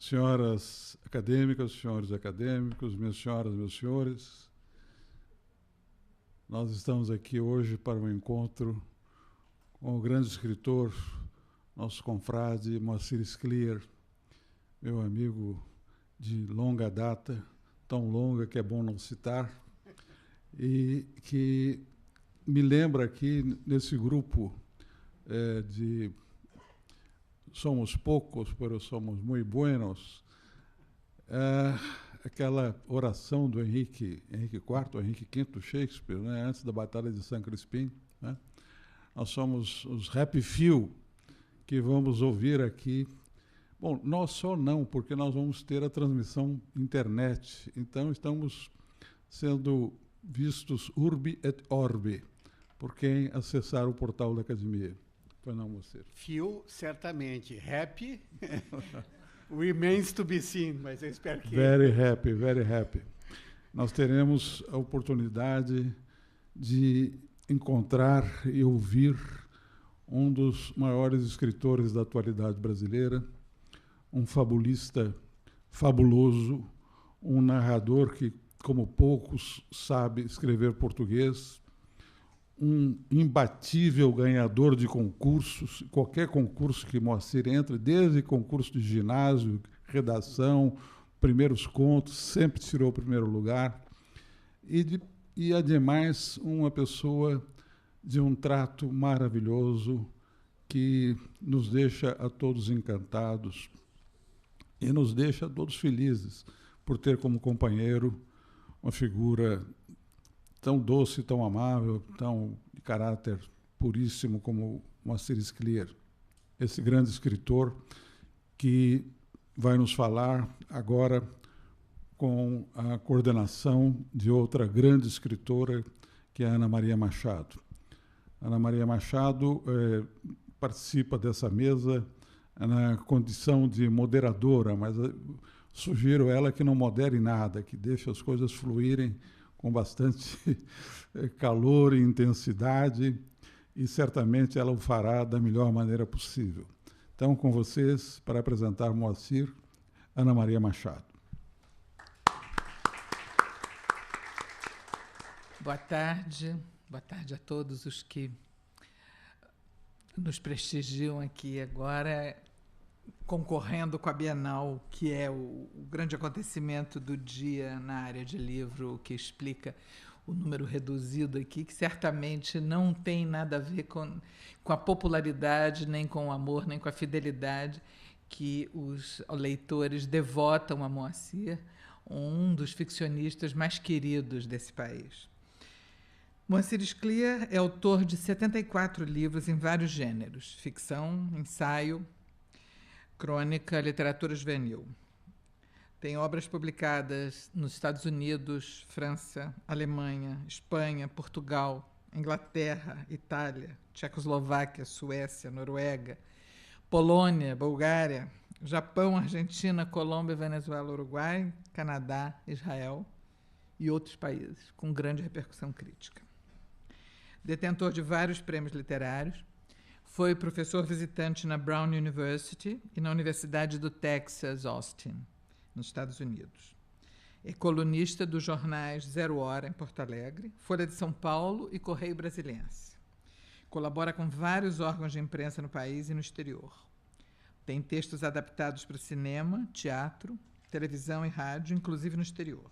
senhoras acadêmicas, senhores acadêmicos, minhas senhoras, meus senhores, nós estamos aqui hoje para um encontro com o grande escritor, nosso confrade Moacir Scliar, meu amigo de longa data, tão longa que é bom não citar, e que me lembra aqui nesse grupo de somos poucos, pero somos muy buenos, aquela oração do Henrique IV, Henrique V Shakespeare, né, antes da Batalha de San Crispin, né? Nós somos os Happy Few que vamos ouvir aqui. Bom, nós só não, porque nós vamos ter a transmissão internet, então estamos sendo vistos urbi et orbi por quem acessar o portal da Academia. Pois não, Moacir? Few, certamente. Happy remains to be seen, mas eu espero que... Very happy, very happy. Nós teremos a oportunidade de encontrar e ouvir um dos maiores escritores da atualidade brasileira, um fabulista fabuloso, um narrador que, como poucos, sabe escrever português, um imbatível ganhador de concursos, qualquer concurso que Moacir entre, desde concurso de ginásio, redação, primeiros contos, sempre tirou o primeiro lugar. E, ademais, uma pessoa de um trato maravilhoso que nos deixa a todos encantados e nos deixa a todos felizes por ter como companheiro uma figura tão doce, tão amável, tão de caráter puríssimo como Moacir Scliar, esse grande escritor que vai nos falar agora com a coordenação de outra grande escritora, que é a Ana Maria Machado. Ana Maria Machado participa dessa mesa na condição de moderadora, mas sugiro ela que não modere nada, que deixe as coisas fluírem com bastante calor e intensidade, e certamente ela o fará da melhor maneira possível. Então, com vocês, para apresentar Moacir, Ana Maria Machado. Boa tarde a todos os que nos prestigiam aqui agora, concorrendo com a Bienal, que é o grande acontecimento do dia na área de livro, que explica o número reduzido aqui, que certamente não tem nada a ver com a popularidade, nem com o amor, nem com a fidelidade que os leitores devotam a Moacir, um dos ficcionistas mais queridos desse país. Moacir Scliar é autor de 74 livros em vários gêneros: ficção, ensaio, crônica, literatura juvenil. Tem obras publicadas nos Estados Unidos, França, Alemanha, Espanha, Portugal, Inglaterra, Itália, Tchecoslováquia, Suécia, Noruega, Polônia, Bulgária, Japão, Argentina, Colômbia, Venezuela, Uruguai, Canadá, Israel e outros países, com grande repercussão crítica. Detentor de vários prêmios literários, foi professor visitante na Brown University e na Universidade do Texas, Austin, nos Estados Unidos. É colunista dos jornais Zero Hora, em Porto Alegre, Folha de São Paulo e Correio Brasiliense. Colabora com vários órgãos de imprensa no país e no exterior. Tem textos adaptados para cinema, teatro, televisão e rádio, inclusive no exterior.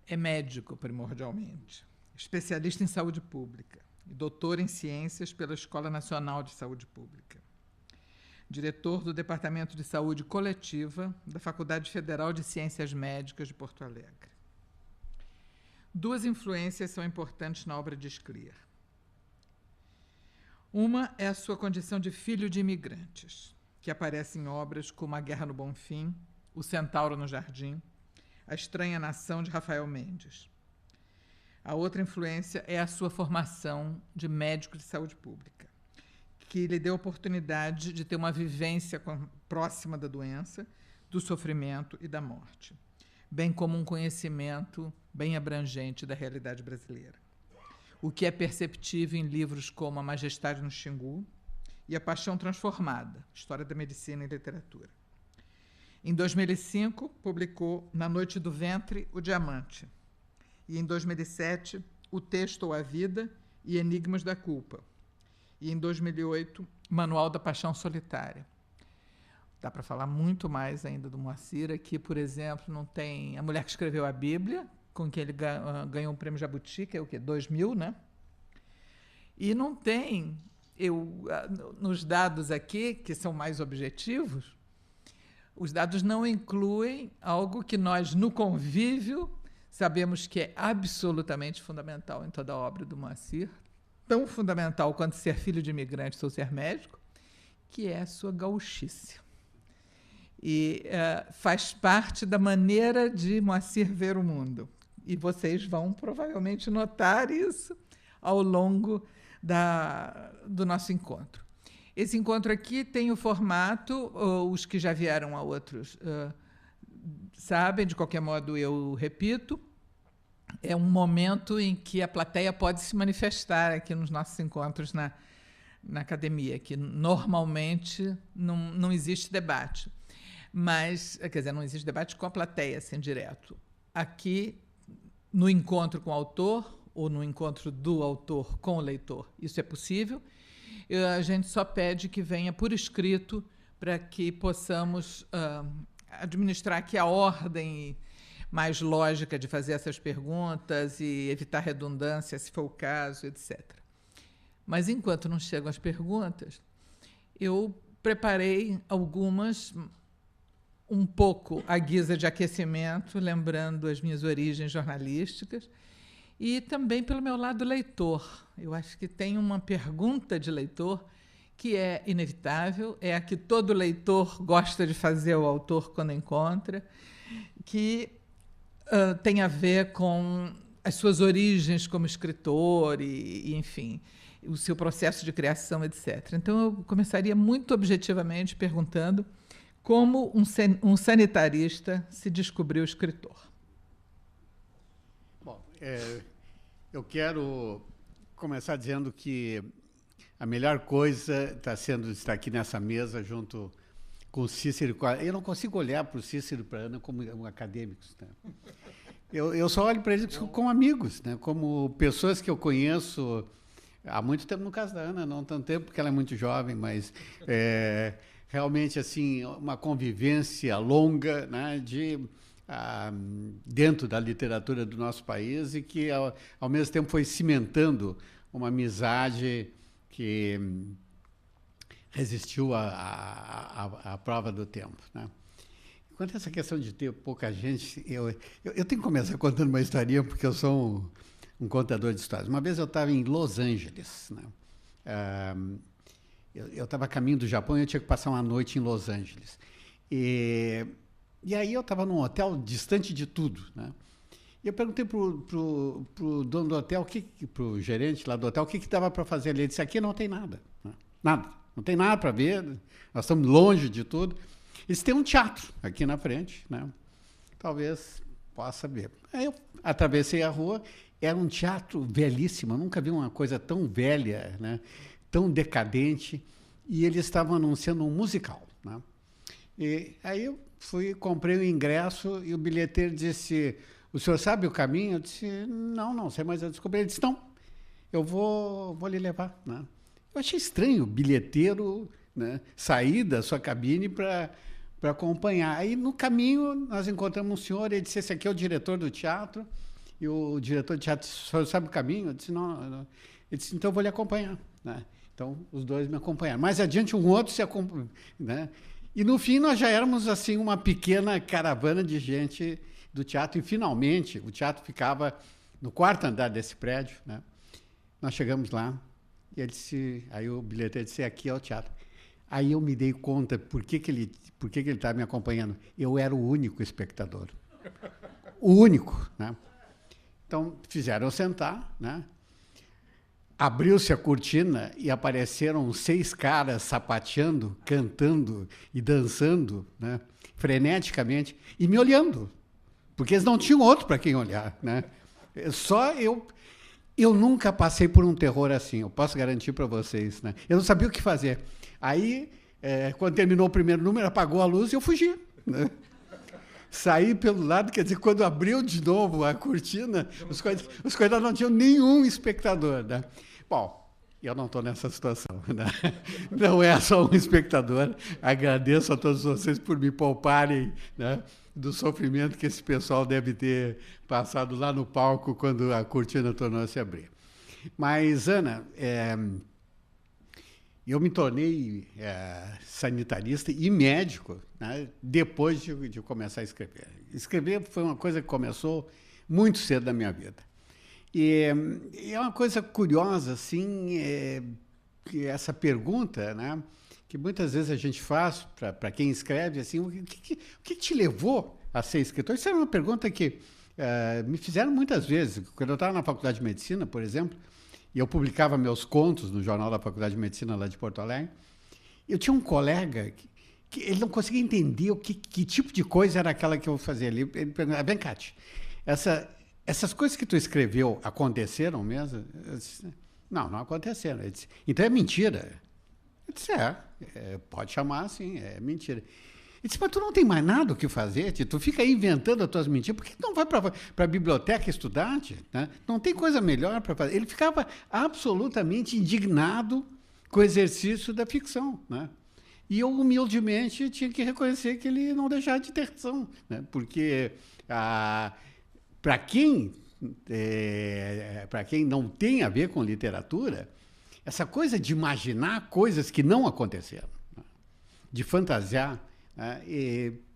É médico, primordialmente, especialista em saúde pública e doutor em ciências pela Escola Nacional de Saúde Pública. Diretor do Departamento de Saúde Coletiva da Faculdade Federal de Ciências Médicas de Porto Alegre. Duas influências são importantes na obra de Scliar. Uma é a sua condição de filho de imigrantes, que aparece em obras como A Guerra no Bonfim, O Centauro no Jardim, A Estranha Nação, de Rafael Mendes. A outra influência é a sua formação de médico de saúde pública, que lhe deu a oportunidade de ter uma vivência próxima da doença, do sofrimento e da morte, bem como um conhecimento bem abrangente da realidade brasileira, o que é perceptível em livros como A Majestade no Xingu e A Paixão Transformada, História da Medicina e Literatura. Em 2005, publicou Na Noite do Ventre, O Diamante. E em 2007, O Texto ou a Vida e Enigmas da Culpa. E em 2008, Manual da Paixão Solitária. Dá para falar muito mais ainda do Moacir. Aqui, por exemplo, não tem A Mulher que Escreveu a Bíblia, com que ele ganhou um prêmio Jabuti, que é o quê? 2000, né? E não tem, nos dados aqui, que são mais objetivos, os dados não incluem algo que nós, no convívio, sabemos que é absolutamente fundamental em toda a obra do Moacir, tão fundamental quanto ser filho de imigrantes ou ser médico, que é a sua gauchice. E faz parte da maneira de Moacir ver o mundo. E vocês vão provavelmente notar isso ao longo do nosso encontro. Esse encontro aqui tem o formato, os que já vieram a outros sabem, de qualquer modo eu repito, é um momento em que a plateia pode se manifestar aqui nos nossos encontros na academia, que normalmente não existe debate. Mas, quer dizer, não existe debate com a plateia, assim, direto. Aqui, no encontro com o autor, ou no encontro do autor com o leitor, isso é possível. A gente só pede que venha por escrito para que possamos administrar aqui a ordem mais lógica de fazer essas perguntas e evitar redundância, se for o caso, etc. Mas, enquanto não chegam as perguntas, eu preparei algumas um pouco à guisa de aquecimento, lembrando as minhas origens jornalísticas, e também pelo meu lado leitor. Eu acho que tem uma pergunta de leitor que é inevitável, é a que todo leitor gosta de fazer ao autor quando encontra, que tem a ver com as suas origens como escritor e, enfim, o seu processo de criação, etc. Então, eu começaria muito objetivamente perguntando como um sanitarista se descobriu escritor. Bom, eu quero começar dizendo que a melhor coisa está aqui nessa mesa junto com o Cícero. Eu não consigo olhar para o Cícero e para a Ana como acadêmicos, né? Eu só olho para eles como amigos, né? Como pessoas que eu conheço há muito tempo, no caso da Ana, não tanto tempo, porque ela é muito jovem, mas realmente assim uma convivência longa, né, dentro da literatura do nosso país e que, ao mesmo tempo, foi cimentando uma amizade que resistiu à prova do tempo, né? Quanto a essa questão de ter pouca gente, eu tenho que começar contando uma historinha, porque eu sou um contador de histórias. Uma vez eu estava em Los Angeles, né? Eu estava a caminho do Japão e eu tinha que passar uma noite em Los Angeles. E aí eu estava num hotel distante de tudo, né? E eu perguntei pro dono do hotel, pro gerente lá do hotel, o que dava para fazer ali. Ele disse: aqui não tem nada, né? Nada, não tem nada para ver, nós estamos longe de tudo. Eles têm um teatro aqui na frente, né? Talvez possa ver. Aí eu atravessei a rua, era um teatro velhíssimo, eu nunca vi uma coisa tão velha, né? Tão decadente, e eles estavam anunciando um musical, né? E aí eu comprei o ingresso e o bilheteiro disse: o senhor sabe o caminho? Eu disse: não sei, mas eu descobri. Ele disse: não, eu vou lhe levar, né? Eu achei estranho o bilheteiro, né, sair da sua cabine para acompanhar. Aí, no caminho, nós encontramos um senhor, ele disse: esse aqui é o diretor do teatro. E o diretor do teatro disse: o senhor sabe o caminho? Eu disse: não. Ele disse: então eu vou lhe acompanhar, né? Então, os dois me acompanharam. Mais adiante, um outro se acompanhou, né? E, no fim, nós já éramos assim uma pequena caravana de gente do teatro. E, finalmente, o teatro ficava no 4º andar desse prédio, né? Nós chegamos lá e ele disse, aí o bilheteiro disse: aqui é o teatro. Aí eu me dei conta por que ele estava me acompanhando. Eu era o único espectador. O único, né? Então, fizeram eu sentar, né? Abriu-se a cortina e apareceram 6 caras sapateando, cantando e dançando, né, freneticamente, e me olhando, porque eles não tinham outro para quem olhar, né? Só eu nunca passei por um terror assim, eu posso garantir para vocês, né? Eu não sabia o que fazer. Aí, quando terminou o primeiro número, apagou a luz e eu fugi. né? Saí pelo lado, quer dizer, quando abriu de novo a cortina, os coitados não tinham nenhum espectador, né? Bom, eu não estou nessa situação, né? Não é só um espectador. Agradeço a todos vocês por me pouparem, né, do sofrimento que esse pessoal deve ter passado lá no palco quando a cortina tornou-se a abrir. Mas, Ana, eu me tornei sanitarista e médico, né, depois de começar a escrever. Escrever foi uma coisa que começou muito cedo na minha vida. E é uma coisa curiosa, assim, que essa pergunta, né, que muitas vezes a gente faz para quem escreve, assim, o que te levou a ser escritor? Isso é uma pergunta que me fizeram muitas vezes. Quando eu estava na Faculdade de Medicina, por exemplo, e eu publicava meus contos no jornal da Faculdade de Medicina lá de Porto Alegre, eu tinha um colega que ele não conseguia entender que tipo de coisa era aquela que eu fazia ali. Ele perguntava, vem, Cátia, essas coisas que tu escreveu aconteceram mesmo? Eu disse, não aconteceram. Ele disse, então é mentira? Eu disse, pode chamar assim, é mentira. Ele disse, mas tu não tem mais nada o que fazer, tu fica aí inventando as tuas mentiras, por que tu não vai para a biblioteca estudar? Né? Não tem coisa melhor para fazer. Ele ficava absolutamente indignado com o exercício da ficção, né? E eu, humildemente, tinha que reconhecer que ele não deixava de ter razão, né? Porque para quem não tem a ver com literatura, essa coisa de imaginar coisas que não aconteceram, né, de fantasiar, né,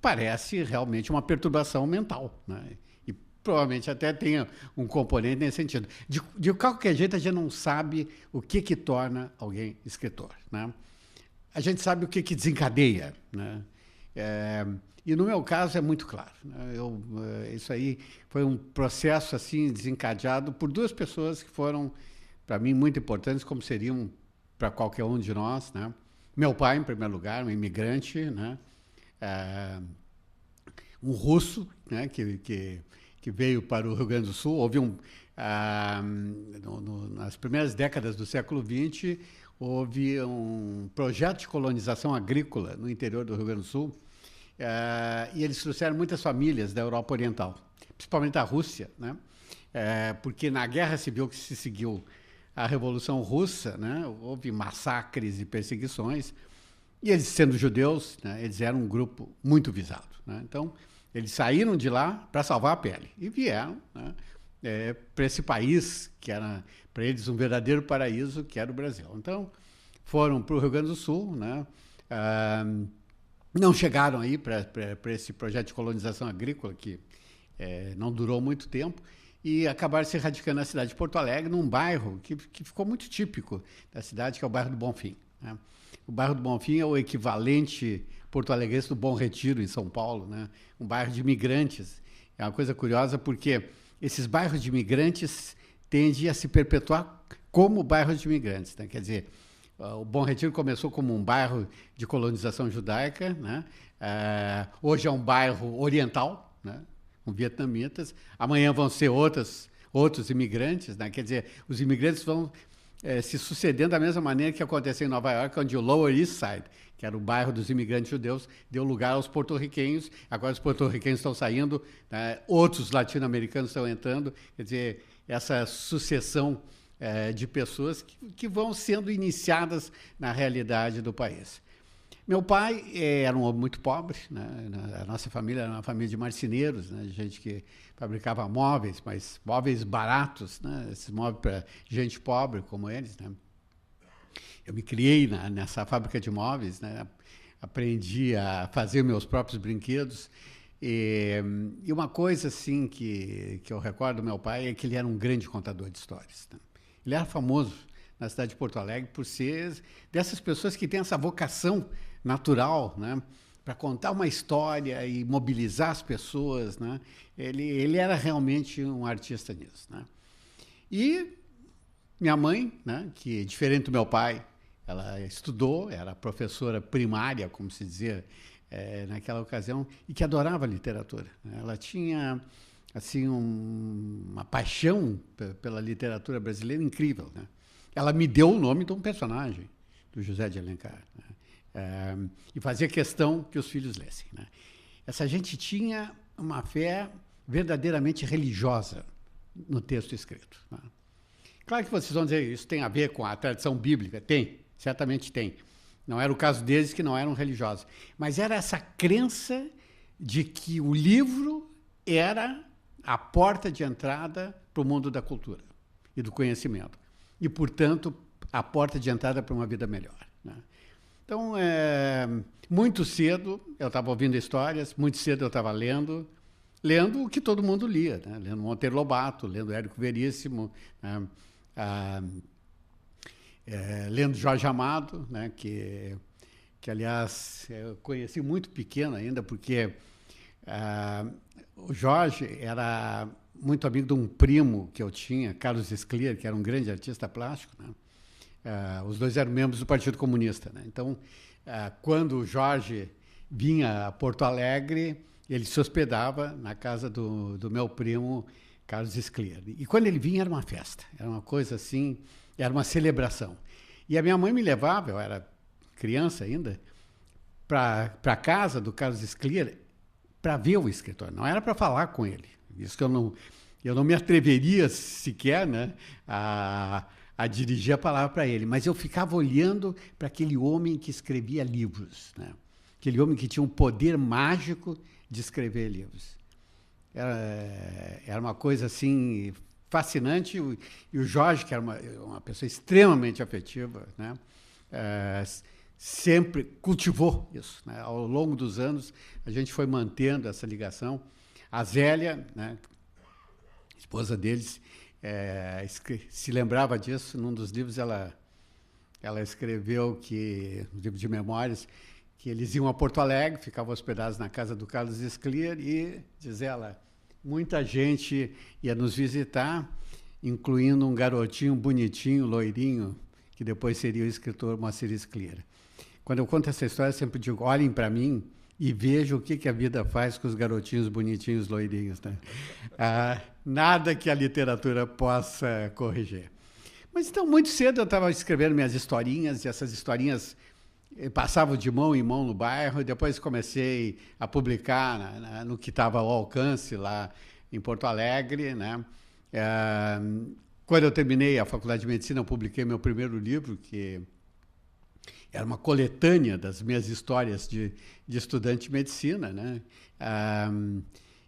parece realmente uma perturbação mental, né, e provavelmente até tenha um componente nesse sentido. De qualquer jeito, a gente não sabe o que torna alguém escritor, né? A gente sabe o que desencadeia, né? E no meu caso é muito claro, né? Isso aí foi um processo assim desencadeado por duas pessoas que foram, para mim, muito importantes, como seriam para qualquer um de nós, né? Meu pai, em primeiro lugar, um imigrante, né? Um russo, né? que veio para o Rio Grande do Sul. Houve nas primeiras décadas do século XX, houve um projeto de colonização agrícola no interior do Rio Grande do Sul, e eles trouxeram muitas famílias da Europa Oriental, principalmente da Rússia, né? Porque na guerra civil que se seguiu à Revolução Russa, né, houve massacres e perseguições, e eles, sendo judeus, né, eles eram um grupo muito visado, né? Então, eles saíram de lá para salvar a pele e vieram, né, para esse país que era para eles um verdadeiro paraíso, que era o Brasil. Então, foram para o Rio Grande do Sul, né? Não chegaram aí para esse projeto de colonização agrícola, que não durou muito tempo, e acabaram se radicando na cidade de Porto Alegre, num bairro que ficou muito típico da cidade, que é o bairro do Bonfim, né? O bairro do Bonfim é o equivalente porto-alegrense do Bom Retiro, em São Paulo, né? Um bairro de imigrantes. É uma coisa curiosa, porque esses bairros de imigrantes tendem a se perpetuar como bairros de imigrantes, né? Quer dizer, o Bom Retiro começou como um bairro de colonização judaica, né? Hoje é um bairro oriental, né, com vietnamitas. Amanhã vão ser outros imigrantes, né? Quer dizer, os imigrantes vão se sucedendo da mesma maneira que aconteceu em Nova York, onde o Lower East Side, que era o bairro dos imigrantes judeus, deu lugar aos porto-riquenhos. Agora os porto-riquenhos estão saindo, né? Outros latino-americanos estão entrando. Quer dizer, essa sucessão de pessoas que vão sendo iniciadas na realidade do país. Meu pai era um homem muito pobre, né? A nossa família era uma família de marceneiros, né? De gente que fabricava móveis, mas móveis baratos, né? Esses móveis para gente pobre como eles, né? Eu me criei nessa fábrica de móveis, né? Aprendi a fazer meus próprios brinquedos. E uma coisa assim que eu recordo do meu pai é que ele era um grande contador de histórias, né? Ele era famoso na cidade de Porto Alegre por ser dessas pessoas que têm essa vocação natural, né, para contar uma história e mobilizar as pessoas, né? Ele era realmente um artista nisso, né? E minha mãe, né, que diferente do meu pai, ela estudou, era professora primária, como se dizia naquela ocasião, e que adorava literatura, né? Ela tinha assim uma paixão pela literatura brasileira incrível, né? Ela me deu o nome de um personagem, do José de Alencar, né? E fazia questão que os filhos lessem, né? essa gente tinha uma fé verdadeiramente religiosa no texto escrito. Né? Claro que vocês vão dizer, isso tem a ver com a tradição bíblica. Tem, certamente tem. Não era o caso deles, que não eram religiosos. Mas era essa crença de que o livro era a porta de entrada para o mundo da cultura e do conhecimento. E, portanto, a porta de entrada para uma vida melhor. Né? Então, muito cedo eu estava ouvindo histórias, muito cedo eu estava lendo o que todo mundo lia, né? Lendo Monteiro Lobato, lendo Érico Veríssimo, né? Lendo Jorge Amado, né? que, aliás, eu conheci muito pequeno ainda, porque o Jorge era muito amigo de um primo que eu tinha, Carlos Scliar, que era um grande artista plástico, né? Os dois eram membros do Partido Comunista. Né? Então, quando o Jorge vinha a Porto Alegre, ele se hospedava na casa do meu primo, Carlos Scliar. E quando ele vinha, era uma festa, era uma coisa assim, era uma celebração. E a minha mãe me levava, eu era criança ainda, para a casa do Carlos Scliar para ver o escritor, não era para falar com ele. Isso que eu não me atreveria sequer, né, a dirigir a palavra para ele, mas eu ficava olhando para aquele homem que escrevia livros, né? Aquele homem que tinha um poder mágico de escrever livros. Era uma coisa assim fascinante, e o Jorge, que era uma pessoa extremamente afetiva, né? Sempre cultivou isso. Né? Ao longo dos anos, a gente foi mantendo essa ligação. A Zélia, né, esposa deles, se lembrava disso. Num dos livros, ela escreveu no livro de memórias, que eles iam a Porto Alegre, ficavam hospedados na casa do Carlos Scliar, e, diz ela, muita gente ia nos visitar, incluindo um garotinho bonitinho, loirinho, que depois seria o escritor Moacir Scliar. Quando eu conto essa história, eu sempre digo, olhem para mim e vejam o que a vida faz com os garotinhos bonitinhos, loirinhos. Né? Nada que a literatura possa corrigir. Mas então, muito cedo eu estava escrevendo minhas historinhas, e essas historinhas passavam de mão em mão no bairro, e depois comecei a publicar no que estava ao alcance lá em Porto Alegre. Né? Quando eu terminei a Faculdade de Medicina, eu publiquei meu primeiro livro, que era uma coletânea das minhas histórias de estudante de medicina, né?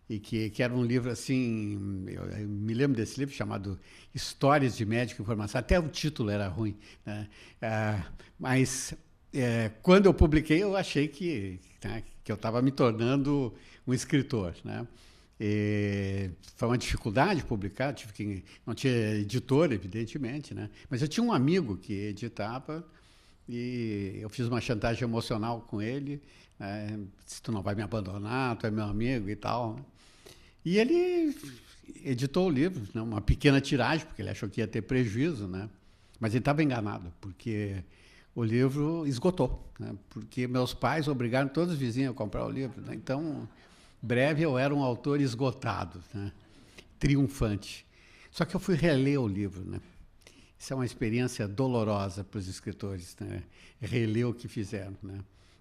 E que era um livro assim, eu me lembro desse livro chamado Histórias de Médico em Formação, até o título era ruim, né? Mas quando eu publiquei, eu achei que eu estava me tornando um escritor, né? Foi uma dificuldade publicar, não tinha editor, evidentemente, né? Mas eu tinha um amigo que editava, e eu fiz uma chantagem emocional com ele, né? Se tu não vai me abandonar, tu é meu amigo e tal. E ele editou o livro, né? Uma pequena tiragem, porque ele achou que ia ter prejuízo, né? Mas ele estava enganado, porque o livro esgotou, né? Porque meus pais obrigaram todos os vizinhos a comprar o livro, né? Então, breve eu era um autor esgotado, né? Triunfante. Só que eu fui reler o livro, né? Isso é uma experiência dolorosa para os escritores, né? Reler o que fizeram, né?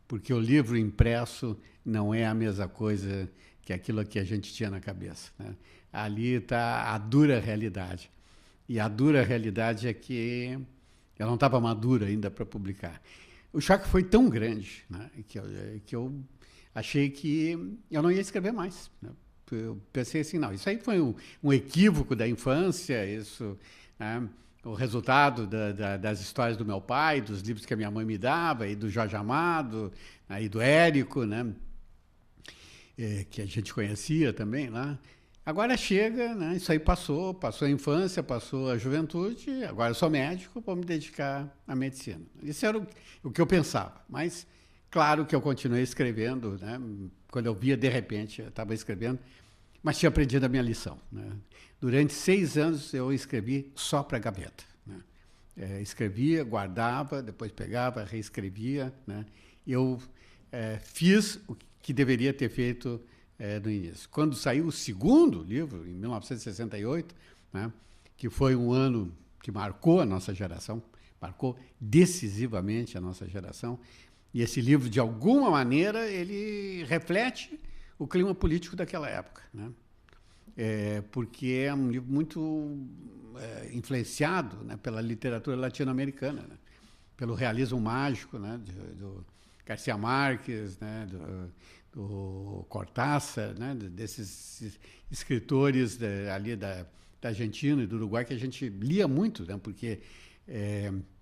Porque o livro impresso não é a mesma coisa que aquilo que a gente tinha na cabeça, né? Ali está a dura realidade. E a dura realidade é que eu não estava madura ainda para publicar. O choque foi tão grande, né, que eu achei que eu não ia escrever mais, né? Eu pensei assim, não, isso aí foi um equívoco da infância, isso, né? O resultado das histórias do meu pai, dos livros que a minha mãe me dava, e do Jorge Amado, e do Érico, né? Que a gente conhecia também lá. Agora chega, né? Isso aí passou a infância, passou a juventude, agora eu sou médico, vou me dedicar à medicina. Isso era o que eu pensava, mas claro que eu continuei escrevendo, né? Quando eu via, de repente, eu estava escrevendo, mas tinha aprendido a minha lição, né? Durante 6 anos eu escrevi só para a gaveta, né? Escrevia, guardava, depois pegava, reescrevia, né? Eu fiz o que deveria ter feito no início. Quando saiu o segundo livro, em 1968, né, que foi um ano que marcou a nossa geração, marcou decisivamente a nossa geração, e esse livro, de alguma maneira, ele reflete o clima político daquela época, né? Porque é um livro muito influenciado, né, pela literatura latino-americana, né? Pelo realismo mágico, né, do Garcia Marques, né, do Cortázar, né, desses escritores ali da Argentina e do Uruguai que a gente lia muito, né, porque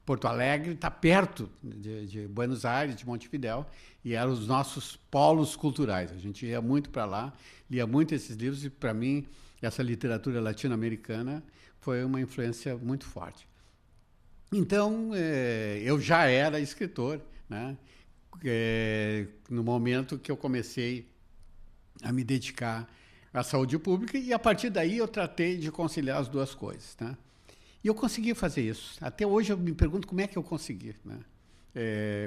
Porto Alegre está perto de Buenos Aires, de Montevidéu, e eram os nossos polos culturais. A gente ia muito para lá, lia muito esses livros, e, para mim, essa literatura latino-americana foi uma influência muito forte. Então, eu já era escritor, né? No momento que eu comecei a me dedicar à saúde pública, e, a partir daí, eu tratei de conciliar as duas coisas, né? E eu consegui fazer isso. Até hoje eu me pergunto como é que eu consegui, né?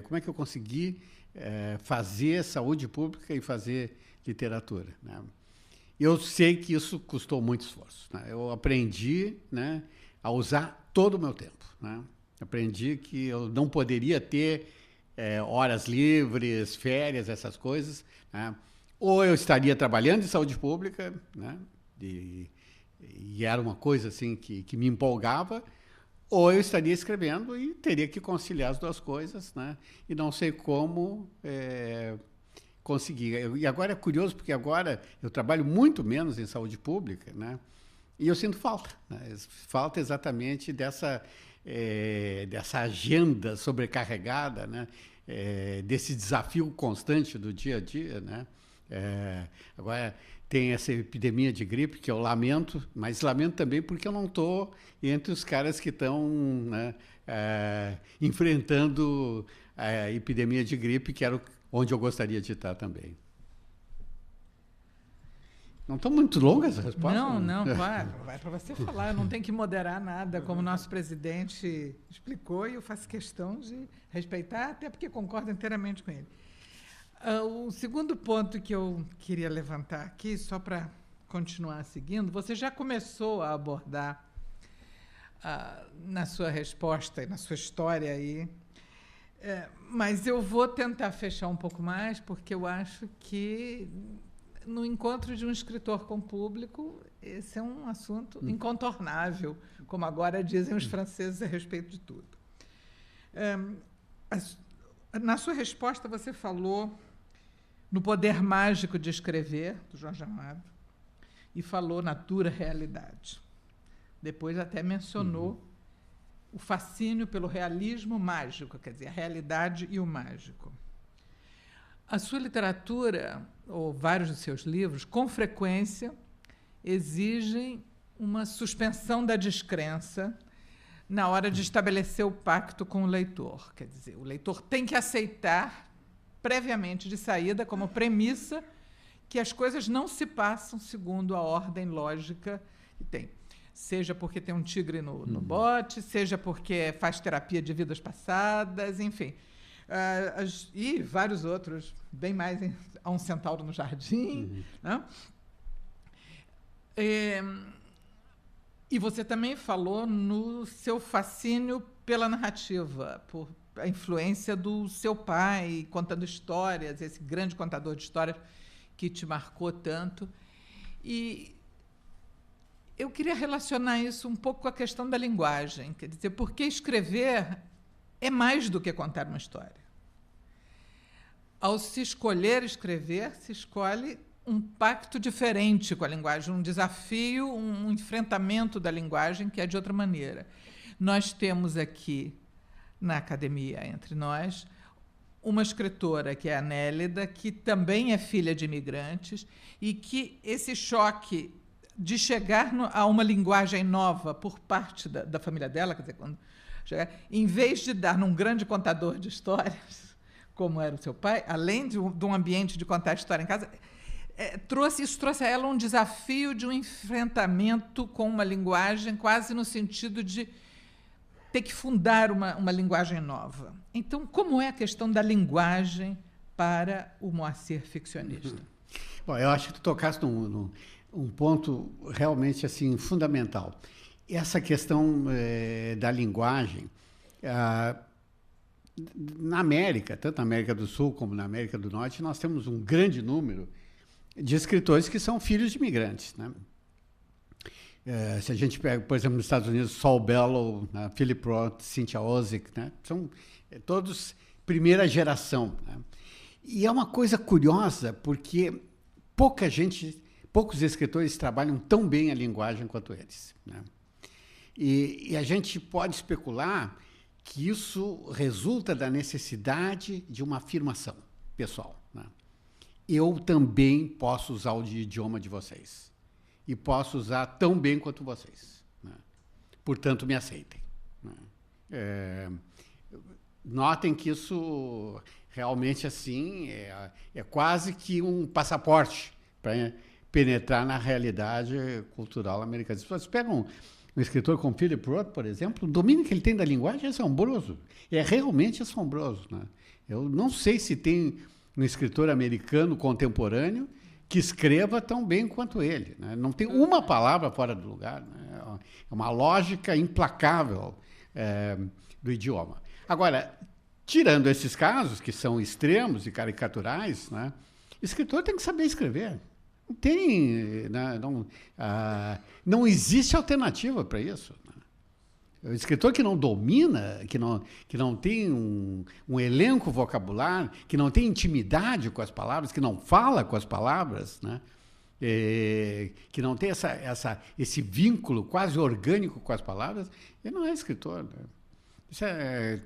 Como é que eu consegui fazer saúde pública e fazer literatura, né? Eu sei que isso custou muito esforço, né? Eu aprendi, né, a usar todo o meu tempo, né? Aprendi que eu não poderia ter horas livres, férias, essas coisas, né? Ou eu estaria trabalhando em saúde pública, né? E era uma coisa assim que me empolgava, ou eu estaria escrevendo e teria que conciliar as duas coisas, né? E não sei como conseguir. E agora é curioso, porque agora eu trabalho muito menos em saúde pública, né? E eu sinto falta, né? Falta exatamente dessa agenda sobrecarregada, né? Desse desafio constante do dia a dia, né? Agora tem essa epidemia de gripe, que eu lamento, mas lamento também porque eu não estou entre os caras que estão, né, enfrentando a epidemia de gripe, que era onde eu gostaria de estar também. Não estão muito longas as respostas? Não, claro. Vai para você falar, não tem que moderar nada, como o nosso presidente explicou, e eu faço questão de respeitar, até porque concordo inteiramente com ele. O segundo ponto que eu queria levantar aqui, só para continuar seguindo, você já começou a abordar na sua resposta e na sua história aí, mas eu vou tentar fechar um pouco mais, porque eu acho que no encontro de um escritor com o público, esse é um assunto incontornável, como agora dizem os franceses a respeito de tudo. Na sua resposta, você falou no poder mágico de escrever, do Jorge Amado, e falou na dura realidade. Depois até mencionou o fascínio pelo realismo mágico, quer dizer, a realidade e o mágico. A sua literatura, ou vários dos seus livros, com frequência, exigem uma suspensão da descrença na hora de estabelecer o pacto com o leitor. Quer dizer, o leitor tem que aceitar previamente de saída, como premissa, que as coisas não se passam segundo a ordem lógica que tem. Seja porque tem um tigre no bote, seja porque faz terapia de vidas passadas, enfim. E vários outros, bem mais há um centauro no jardim. Né? E você também falou no seu fascínio pela narrativa, por a influência do seu pai contando histórias, esse grande contador de histórias que te marcou tanto. E eu queria relacionar isso um pouco com a questão da linguagem, quer dizer, porque escrever é mais do que contar uma história. Ao se escolher escrever, se escolhe um pacto diferente com a linguagem, um desafio, um enfrentamento da linguagem que é de outra maneira. Nós temos aqui, na academia, entre nós, uma escritora, que é a Nélida, que também é filha de imigrantes, e que esse choque de chegar a uma linguagem nova por parte da família dela, quer dizer, quando chegar, em vez de dar num grande contador de histórias, como era o seu pai, além de um ambiente de contar história em casa, isso trouxe a ela um desafio de um enfrentamento com uma linguagem quase no sentido de ter que fundar uma linguagem nova. Então, como é a questão da linguagem para o Moacir ficcionista? Bom, eu acho que tu tocaste num ponto realmente assim fundamental. Essa questão da linguagem, na América, tanto na América do Sul como na América do Norte, nós temos um grande número de escritores que são filhos de imigrantes, né? Se a gente pega, por exemplo, nos Estados Unidos, Saul Bellow, né? Philip Roth, Cynthia Ozick, né? São todos primeira geração, né? E é uma coisa curiosa, porque poucos escritores trabalham tão bem a linguagem quanto eles, né? E a gente pode especular que isso resulta da necessidade de uma afirmação pessoal, né? Eu também posso usar o idioma de vocês. E posso usar tão bem quanto vocês, né? Portanto, me aceitem, né? Notem que isso realmente assim é quase que um passaporte para penetrar na realidade cultural americana. Se vocês pegam um escritor como Philip Roth, por exemplo, o domínio que ele tem da linguagem é assombroso. É realmente assombroso, né? Eu não sei se tem um escritor americano contemporâneo que escreva tão bem quanto ele, né? Não tem uma palavra fora do lugar, né? É uma lógica implacável do idioma. Agora, tirando esses casos, que são extremos e caricaturais, né? O escritor tem que saber escrever. Não tem, né? Não existe alternativa para isso, né? O escritor que não domina, que não tem um elenco vocabular, que não tem intimidade com as palavras, que não fala com as palavras, né? Que não tem esse vínculo quase orgânico com as palavras, ele não é escritor, né? Isso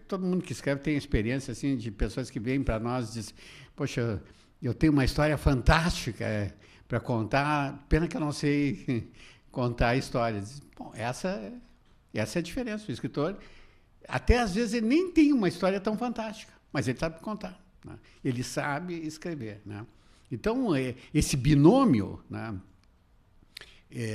todo mundo que escreve tem experiência assim, de pessoas que vêm para nós e dizem, poxa, eu tenho uma história fantástica para contar, pena que eu não sei contar histórias. Bom, essa é a diferença. O escritor, até às vezes, ele nem tem uma história tão fantástica, mas ele sabe contar, né? Ele sabe escrever, né? Então, esse binômio, né,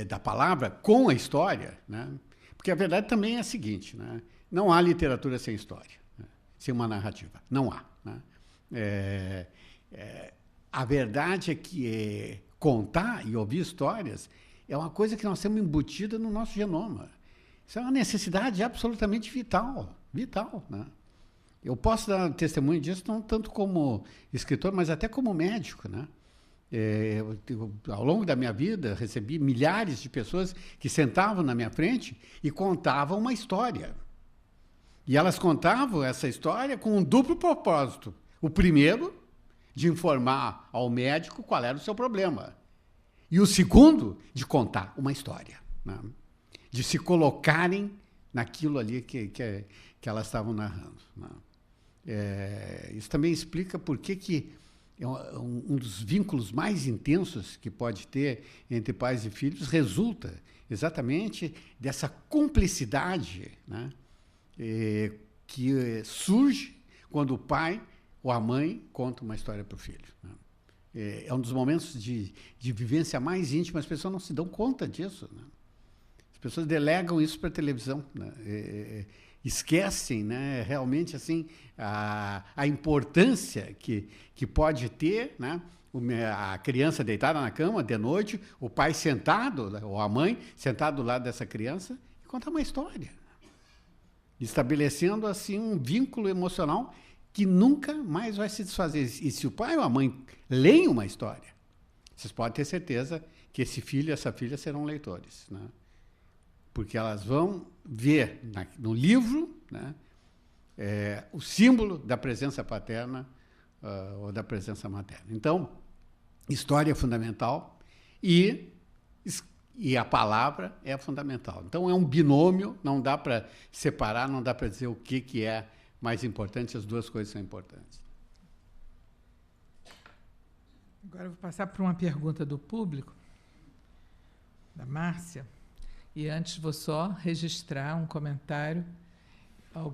da palavra com a história, né? Porque a verdade também é a seguinte, né? Não há literatura sem história, né? Sem uma narrativa. Não há, né? A verdade é que contar e ouvir histórias é uma coisa que nós temos embutida no nosso genoma. Isso é uma necessidade absolutamente vital, né? Eu posso dar testemunho disso não tanto como escritor, mas até como médico, né? Ao longo da minha vida, recebi milhares de pessoas que sentavam na minha frente e contavam uma história. E elas contavam essa história com um duplo propósito. O primeiro, de informar ao médico qual era o seu problema. E o segundo, de contar uma história, né? De se colocarem naquilo ali que elas estavam narrando, né? Isso também explica por que um dos vínculos mais intensos que pode ter entre pais e filhos resulta exatamente dessa cumplicidade, né? Que surge quando o pai ou a mãe conta uma história para o filho, né? É um dos momentos de vivência mais íntima, as pessoas não se dão conta disso, né? As pessoas delegam isso para a televisão, né? Esquecem, né, realmente assim, a importância que pode ter, né, a criança deitada na cama de noite, o pai sentado, ou a mãe sentada do lado dessa criança e contar uma história, estabelecendo assim um vínculo emocional que nunca mais vai se desfazer. E se o pai ou a mãe leem uma história, vocês podem ter certeza que esse filho e essa filha serão leitores, né? Porque elas vão ver no livro, né, o símbolo da presença paterna ou da presença materna. Então, história é fundamental e a palavra é fundamental. Então, é um binômio, não dá para separar, não dá para dizer o que é mais importante, as duas coisas são importantes. Agora eu vou passar para uma pergunta do público, da Márcia. E antes vou só registrar um comentário ao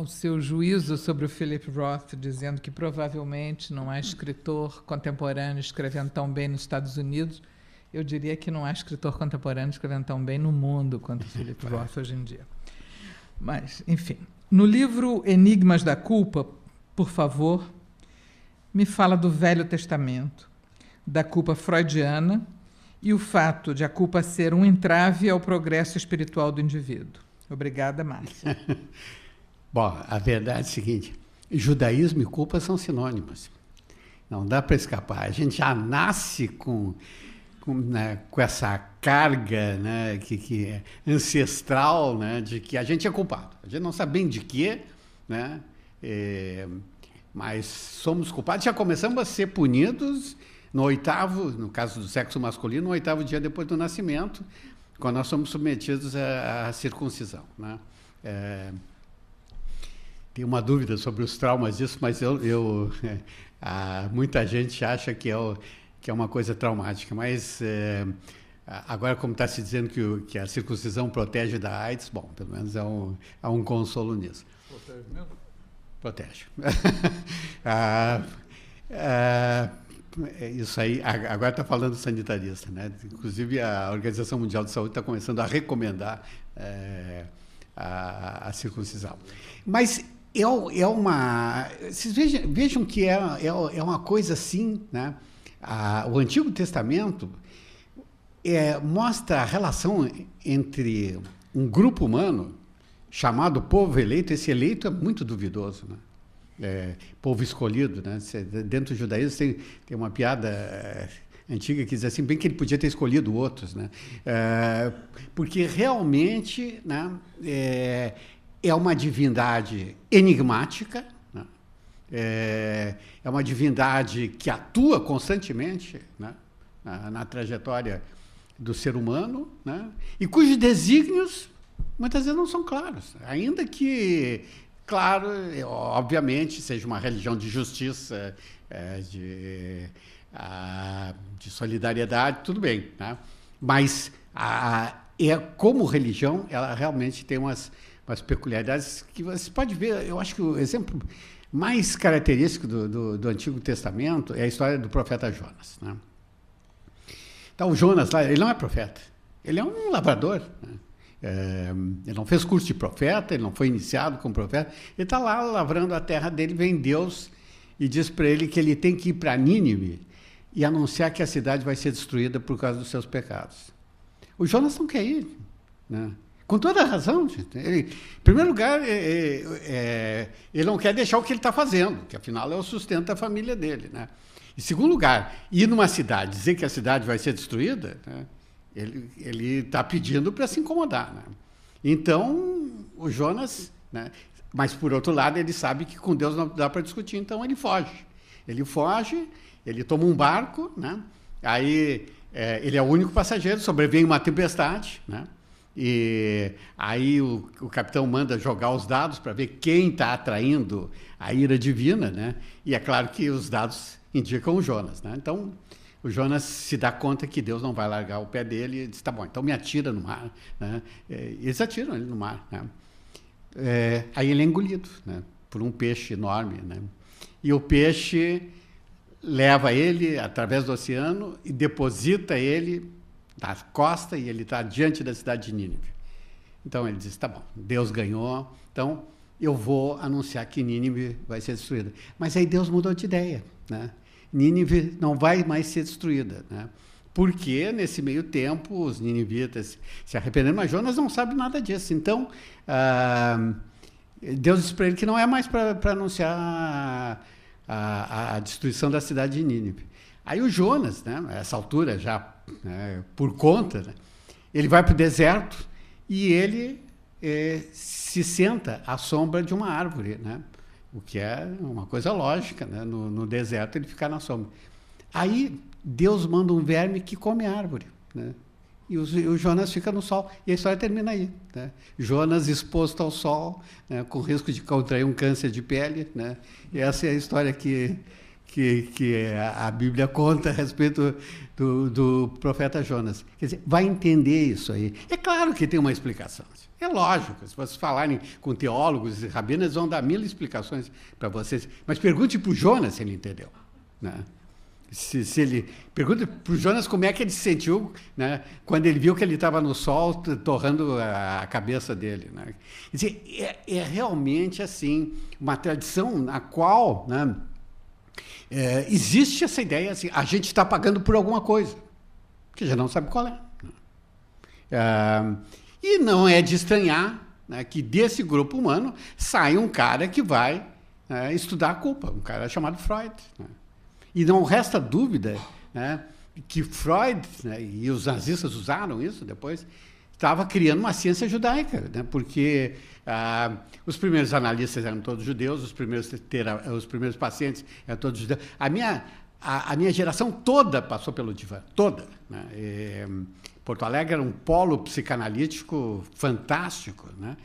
seu juízo sobre o Philip Roth, dizendo que provavelmente não há escritor contemporâneo escrevendo tão bem nos Estados Unidos. Eu diria que não há escritor contemporâneo escrevendo tão bem no mundo quanto o Philip Roth hoje em dia. Mas, enfim, no livro Enigmas da Culpa, por favor, me fala do Velho Testamento, da culpa freudiana, e o fato de a culpa ser um entrave ao progresso espiritual do indivíduo. Obrigada, Márcia. Bom, a verdade é a seguinte, judaísmo e culpa são sinônimos. Não dá para escapar. A gente já nasce com essa carga, né, que é ancestral, né, de que a gente é culpado. A gente não sabe bem de quê, né, mas somos culpados. Já começamos a ser punidos no 8º, no caso do sexo masculino, no 8º dia depois do nascimento, quando nós somos submetidos à circuncisão, né. Tenho uma dúvida sobre os traumas disso, mas muita gente acha que é uma coisa traumática, mas agora, como está se dizendo que a circuncisão protege da AIDS, bom, pelo menos há um consolo nisso. Protege mesmo? Protege. Isso aí, agora está falando sanitarista, né? Inclusive a Organização Mundial de Saúde está começando a recomendar a circuncisão. Mas vocês vejam que é uma coisa assim, né? O Antigo Testamento mostra a relação entre um grupo humano chamado povo eleito. Esse eleito é muito duvidoso, né? Povo escolhido, né? Dentro do judaísmo tem uma piada antiga que diz assim, bem que ele podia ter escolhido outros, né? Porque realmente, né, é uma divindade enigmática, né? É uma divindade que atua constantemente, né, na trajetória do ser humano, né, e cujos desígnios muitas vezes não são claros, ainda que, claro, obviamente, seja uma religião de justiça, de solidariedade, tudo bem, né? Mas como religião, ela realmente tem umas peculiaridades que você pode ver. Eu acho que o exemplo mais característico do Antigo Testamento é a história do profeta Jonas, né? Então, o Jonas lá, ele não é profeta, ele é um lavrador, né? Ele não fez curso de profeta, ele não foi iniciado como profeta, ele está lá lavrando a terra dele, vem Deus e diz para ele que ele tem que ir para Nínive e anunciar que a cidade vai ser destruída por causa dos seus pecados. O Jonas não quer ir, né? Com toda a razão. Em primeiro lugar, ele não quer deixar o que ele está fazendo, que afinal é o sustento da família dele, né? Em segundo lugar, ir numa cidade, dizer que a cidade vai ser destruída, né? Ele está pedindo para se incomodar, né? Então, o Jonas, né? Mas, por outro lado, ele sabe que com Deus não dá para discutir, então ele foge. Ele toma um barco, né? Aí ele é o único passageiro, sobrevive uma tempestade, né? E aí o capitão manda jogar os dados para ver quem está atraindo a ira divina, né? E é claro que os dados indicam o Jonas, né? Então, o Jonas se dá conta que Deus não vai largar o pé dele e diz, tá bom, então me atira no mar, né? Eles atiram ele no mar, né? Aí ele é engolido, né, por um peixe enorme, né? E o peixe leva ele através do oceano e deposita ele na costa e ele está diante da cidade de Nínive. Então ele diz, tá bom, Deus ganhou, então eu vou anunciar que Nínive vai ser destruída. Mas aí Deus mudou de ideia, né? Nínive não vai mais ser destruída, né? Porque, nesse meio tempo, os ninivitas se arrependeram, mas Jonas não sabe nada disso. Então, Deus disse para ele que não é mais para anunciar a destruição da cidade de Nínive. Aí o Jonas, né, a essa altura, já por conta, né, ele vai para o deserto e ele se senta à sombra de uma árvore, né? O que é uma coisa lógica, né? No deserto ele ficar na sombra. Aí Deus manda um verme que come a árvore, né? E o Jonas fica no sol. E a história termina aí, né? Jonas exposto ao sol, né, com risco de contrair um câncer de pele, né? E essa é a história que a Bíblia conta a respeito do profeta Jonas. Quer dizer, vai entender isso aí. É claro que tem uma explicação. É lógico, se vocês falarem com teólogos e rabinos, eles vão dar 1000 explicações para vocês. Mas pergunte para o Jonas se ele entendeu, né? Se ele pergunta para o Jonas como é que ele se sentiu, né, quando ele viu que ele estava no sol torrando a cabeça dele, né? Quer dizer, é realmente assim uma tradição na qual, né, existe essa ideia assim, a gente está pagando por alguma coisa que já não sabe qual é, né? E não é de estranhar, né, que desse grupo humano sai um cara que vai estudar a culpa, um cara chamado Freud, né? E não resta dúvida, né, que Freud, né, e os nazistas usaram isso depois, estava criando uma ciência judaica, né, porque os primeiros analistas eram todos judeus, os primeiros pacientes eram todos judeus. A minha geração toda passou pelo divã, toda. Né? Porto Alegre era um polo psicanalítico fantástico. Né?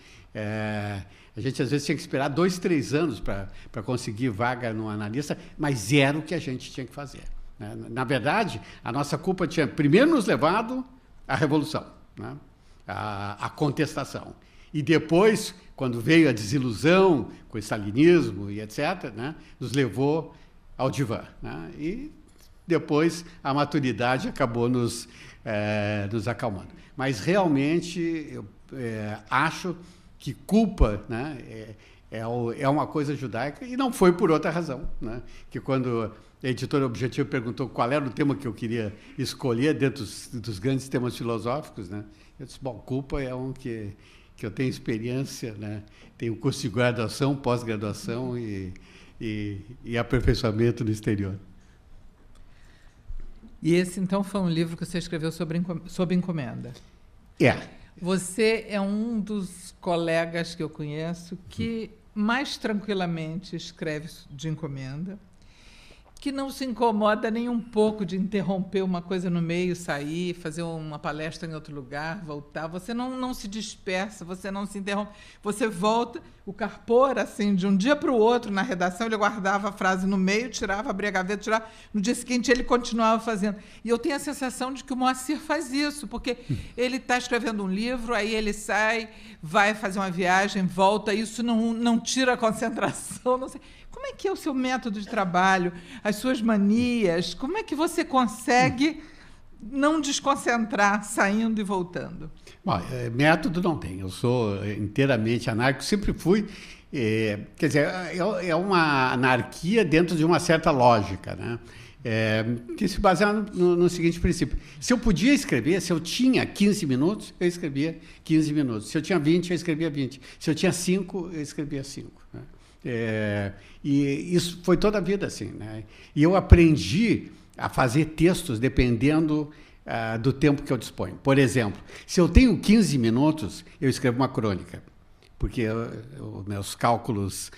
A gente, às vezes, tinha que esperar 2, 3 anos para conseguir vaga no analista, mas era o que a gente tinha que fazer. Né? Na verdade, a nossa culpa tinha primeiro nos levado à Revolução, né? à contestação. E depois, quando veio a desilusão com o stalinismo e etc., né, nos levou ao divã. Né? E depois a maturidade acabou nos acalmando. Mas realmente eu acho que culpa, né, é uma coisa judaica, e não foi por outra razão. Né? Que quando a editora Objetivo perguntou qual era o tema que eu queria escolher dentro dos grandes temas filosóficos, né, eu disse, bom, culpa é um que eu tenho experiência, né? Tenho curso de graduação, pós-graduação e aperfeiçoamento no exterior. E esse, então, foi um livro que você escreveu sob encomenda? Você é um dos colegas que eu conheço que mais tranquilamente escreve de encomenda, que não se incomoda nem um pouco de interromper uma coisa no meio, sair, fazer uma palestra em outro lugar, voltar. Você não se dispersa, você não se interrompe. Você volta. O Carpor, assim, de um dia para o outro, na redação, ele guardava a frase no meio, tirava, abria a gaveta, tirava. No dia seguinte, ele continuava fazendo. E eu tenho a sensação de que o Moacir faz isso, porque ele está escrevendo um livro, aí ele sai, vai fazer uma viagem, volta. Isso não tira a concentração, não sei. Como é que é o seu método de trabalho, as suas manias? Como é que você consegue não desconcentrar, saindo e voltando? Bom, método não tem. Eu sou inteiramente anárquico, sempre fui. Quer dizer, é uma anarquia dentro de uma certa lógica, né? Que se baseia no seguinte princípio. Se eu podia escrever, se eu tinha 15 minutos, eu escrevia 15 minutos. Se eu tinha 20, eu escrevia 20. Se eu tinha 5, eu escrevia 5. Né? E isso foi toda a vida assim, né? E eu aprendi a fazer textos dependendo do tempo que eu disponho. Por exemplo, se eu tenho 15 minutos, eu escrevo uma crônica, porque meus cálculos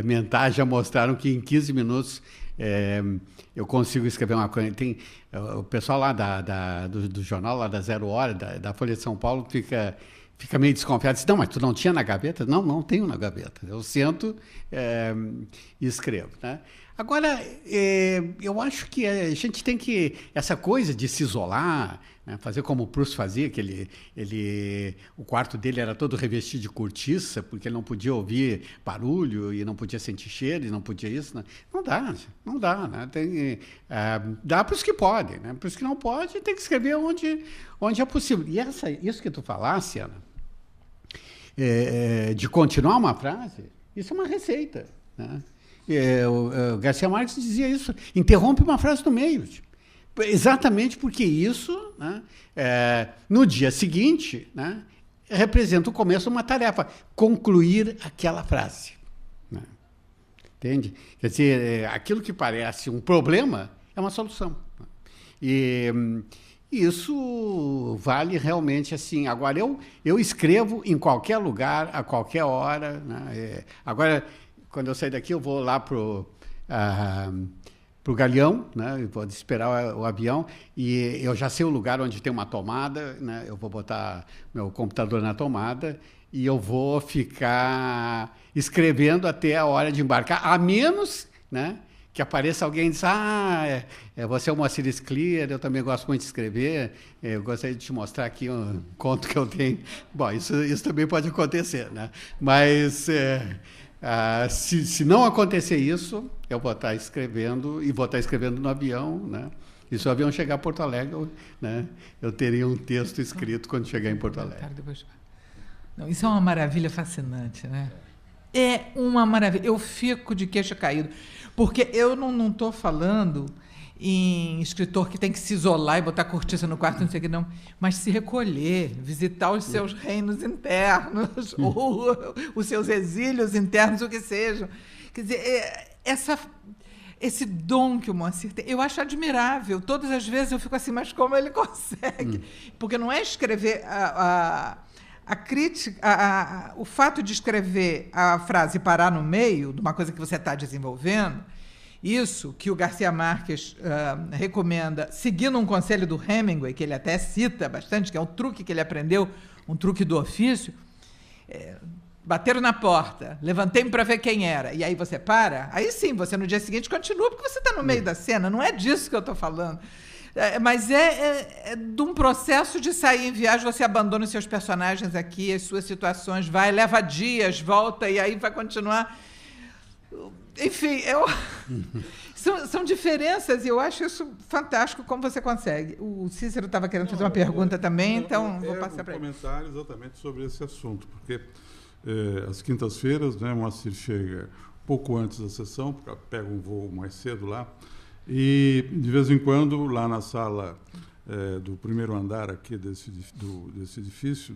mentais já mostraram que em 15 minutos eu consigo escrever uma crônica. Tem, o pessoal lá do jornal, lá da Zero Hora, da Folha de São Paulo, fica meio desconfiado. Diz, não, mas tu não tinha na gaveta? Não tenho na gaveta. Eu sento e escrevo. Né? Agora, eu acho que a gente tem que... Essa coisa de se isolar, né, fazer como o Proust fazia, que o quarto dele era todo revestido de cortiça, porque ele não podia ouvir barulho e não podia sentir cheiro e não podia isso. Né? Não dá. Né? Dá para os que podem. Né? Para os que não podem, tem que escrever onde é possível. E isso que tu falasse, Ana, de continuar uma frase, isso é uma receita. Né? O Garcia Marques dizia isso, interrompe uma frase no meio. Exatamente porque isso, né, no dia seguinte, né, representa o começo de uma tarefa, concluir aquela frase. Né? Entende? Quer dizer, aquilo que parece um problema é uma solução. Né? E isso vale realmente assim. Agora, eu escrevo em qualquer lugar, a qualquer hora. Né? Agora, quando eu sair daqui, eu vou lá para o Galeão, né? Eu vou esperar o avião, e eu já sei o lugar onde tem uma tomada, né? Eu vou botar meu computador na tomada e eu vou ficar escrevendo até a hora de embarcar, a menos, né, que apareça alguém e diz, você é o Moacir Scliar, eu também gosto muito de escrever, eu gostaria de te mostrar aqui um conto que eu tenho. Bom, isso também pode acontecer, né? Mas... se não acontecer isso, eu vou estar escrevendo, e vou estar escrevendo no avião, né? E se o avião chegar a Porto Alegre, né, eu teria um texto escrito quando chegar em Porto Alegre. Não, isso é uma maravilha fascinante, né? É uma maravilha. Eu fico de queixo caído, porque eu não estou falando em escritor que tem que se isolar e botar cortiça no quarto, não sei o que, não, mas se recolher, visitar os seus reinos internos, ou os seus exílios internos, o que sejam. Quer dizer, esse dom que o Moacir tem, eu acho admirável. Todas as vezes eu fico assim, mas como ele consegue? Porque não é escrever a crítica, o fato de escrever a frase e parar no meio de uma coisa que você está desenvolvendo, isso que o Garcia Marques recomenda, seguindo um conselho do Hemingway, que ele até cita bastante, que é um truque que ele aprendeu, um truque do ofício, bateram na porta, levantei-me para ver quem era, e aí você para, aí sim, você no dia seguinte continua, porque você está no meio da cena, não é disso que eu estou falando. Mas é de um processo de sair em viagem, você abandona os seus personagens aqui, as suas situações, leva dias, volta, e aí vai continuar. Enfim, são diferenças, e eu acho isso fantástico, como você consegue. O Cícero estava querendo fazer uma pergunta também, então vou passar para ele. Um comentário exatamente sobre esse assunto, porque às quintas-feiras, né, o Moacir chega pouco antes da sessão, porque pega um voo mais cedo lá, e de vez em quando, lá na sala do primeiro andar aqui desse edifício,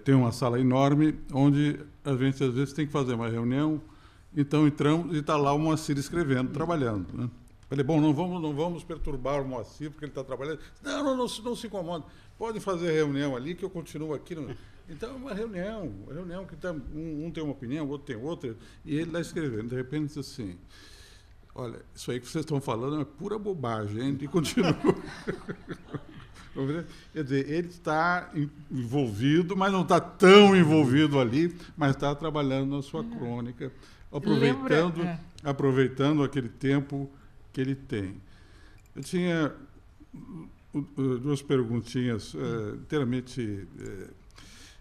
tem uma sala enorme, onde a gente às vezes tem que fazer uma reunião. Então entramos e está lá o Moacir escrevendo, trabalhando. Né? Falei, bom, não vamos perturbar o Moacir, porque ele está trabalhando. Não se incomoda. Podem fazer reunião ali, que eu continuo aqui. Então é uma reunião que um tem uma opinião, o outro tem outra, e ele está escrevendo. De repente diz assim, olha, isso aí que vocês estão falando é pura bobagem, hein? E continua. Quer dizer, ele está envolvido, mas não está tão envolvido ali, mas está trabalhando na sua crônica, aproveitando aquele tempo que ele tem. Eu tinha duas perguntinhas, inteiramente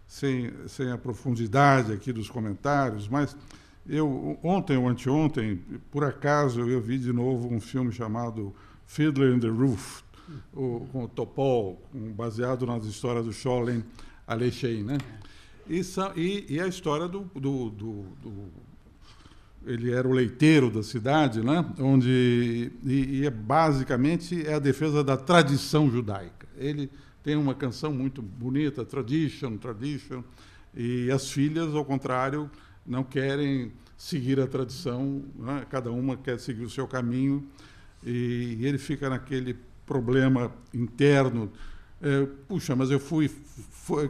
sem a profundidade aqui dos comentários, mas ontem ou anteontem, por acaso, eu vi de novo um filme chamado Fiddler in the Roof, com o Topol, baseado nas histórias do Sholem Aleichem, né? E a história ele era o leiteiro da cidade, né? Onde basicamente é a defesa da tradição judaica. Ele tem uma canção muito bonita, Tradition, e as filhas, ao contrário, não querem seguir a tradição, né? Cada uma quer seguir o seu caminho, e ele fica naquele problema interno. Puxa, mas eu fui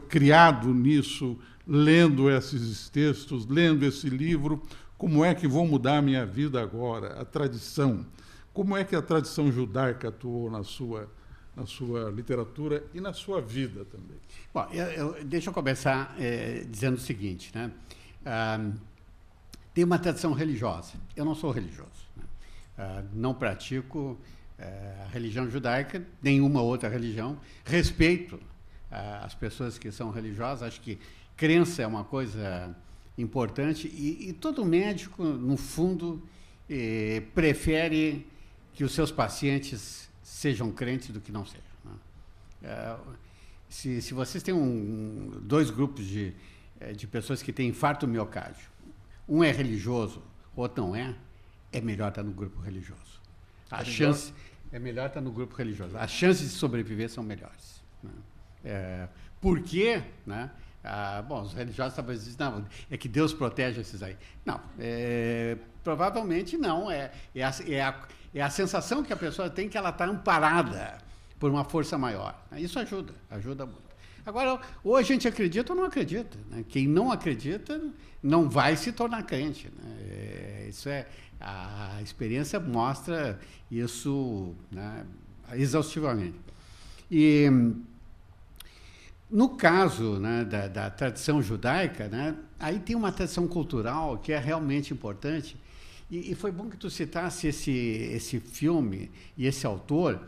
criado nisso, lendo esses textos, lendo esse livro, como é que vou mudar a minha vida agora? A tradição. Como é que a tradição judaica atuou na sua literatura e na sua vida também? Bom, deixa eu começar dizendo o seguinte, né? Tem uma tradição religiosa. Eu não sou religioso, né? Não pratico a religião judaica, nenhuma outra religião. Respeito as pessoas que são religiosas, acho que crença é uma coisa importante e todo médico, no fundo, prefere que os seus pacientes sejam crentes do que não sejam. Né? Se vocês têm dois grupos de pessoas que têm infarto miocárdio, um é religioso, outro não é melhor estar no grupo religioso. É melhor estar no grupo religioso. As chances de sobreviver são melhores. Né? Por quê? Né? Bom, os religiosos talvez dizem, não, é que Deus protege esses aí. Não, provavelmente não. É a sensação que a pessoa tem que ela está amparada por uma força maior. Isso ajuda muito. Agora, ou a gente acredita ou não acredita. Né? Quem não acredita não vai se tornar crente. Né? A experiência mostra isso, né, exaustivamente. E no caso, né, da tradição judaica, né, aí tem uma tradição cultural que é realmente importante, e foi bom que tu citasse esse filme e esse autor,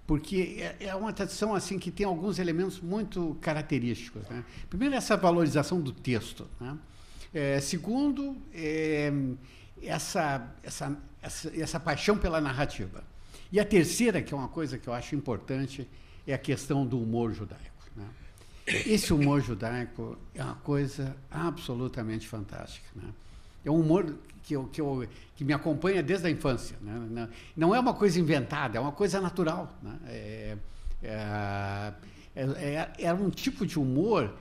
porque é uma tradição assim que tem alguns elementos muito característicos. Né? Primeiro, essa valorização do texto. Né? Segundo, essa paixão pela narrativa. E a terceira, que é uma coisa que eu acho importante, é a questão do humor judaico. Né? Esse humor judaico é uma coisa absolutamente fantástica. Né? É um humor que me acompanha desde a infância. Né? Não é uma coisa inventada, é uma coisa natural. Né? É um tipo de humor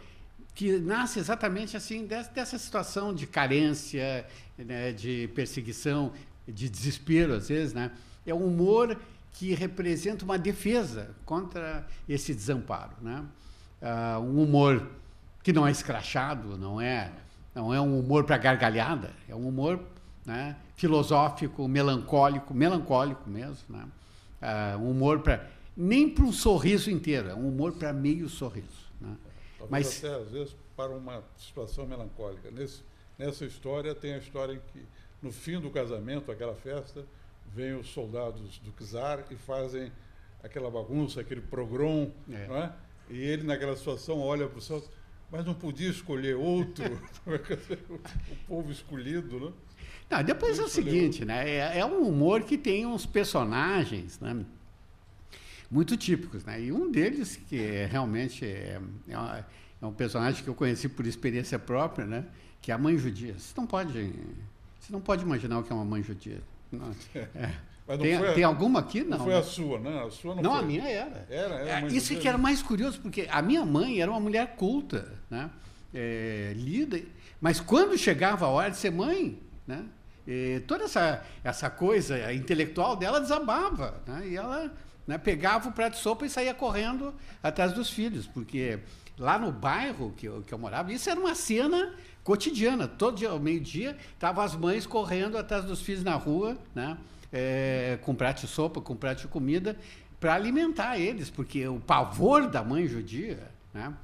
que nasce exatamente assim dessa situação de carência, né, de perseguição, de desespero, às vezes, né? É um humor que representa uma defesa contra esse desamparo, né? Um humor que não é escrachado, não é um humor para gargalhada, é um humor, né, filosófico, melancólico mesmo, né? Um humor nem para um sorriso inteiro, é um humor para meio sorriso, né? Mas até, às vezes, para uma situação melancólica. Nessa história, tem a história em que, no fim do casamento, aquela festa, vêm os soldados do czar e fazem aquela bagunça, aquele pogrom, não é? E ele, naquela situação, olha para o céu, mas não podia escolher outro, o povo escolhido, né? Não, depois é o seguinte, né? É um humor que tem uns personagens, né, muito típicos, né? E um deles, que realmente é um personagem que eu conheci por experiência própria, né? Que é a mãe judia. Você não pode imaginar o que é uma mãe judia. Não, Mas não tem alguma aqui? Não. Não foi a sua, né? A sua não foi. A minha era. Era isso que era mais curioso, porque a minha mãe era uma mulher culta, né? Lida, mas quando chegava a hora de ser mãe, né? Toda essa coisa intelectual dela desabava, né? E ela, né, pegava o prato de sopa e saía correndo atrás dos filhos, porque lá no bairro que eu morava, isso era uma cena cotidiana. Todo dia, ao meio-dia, estavam as mães correndo atrás dos filhos na rua, né? Com prato de sopa, com prato de comida, para alimentar eles, porque o pavor da mãe judia, né,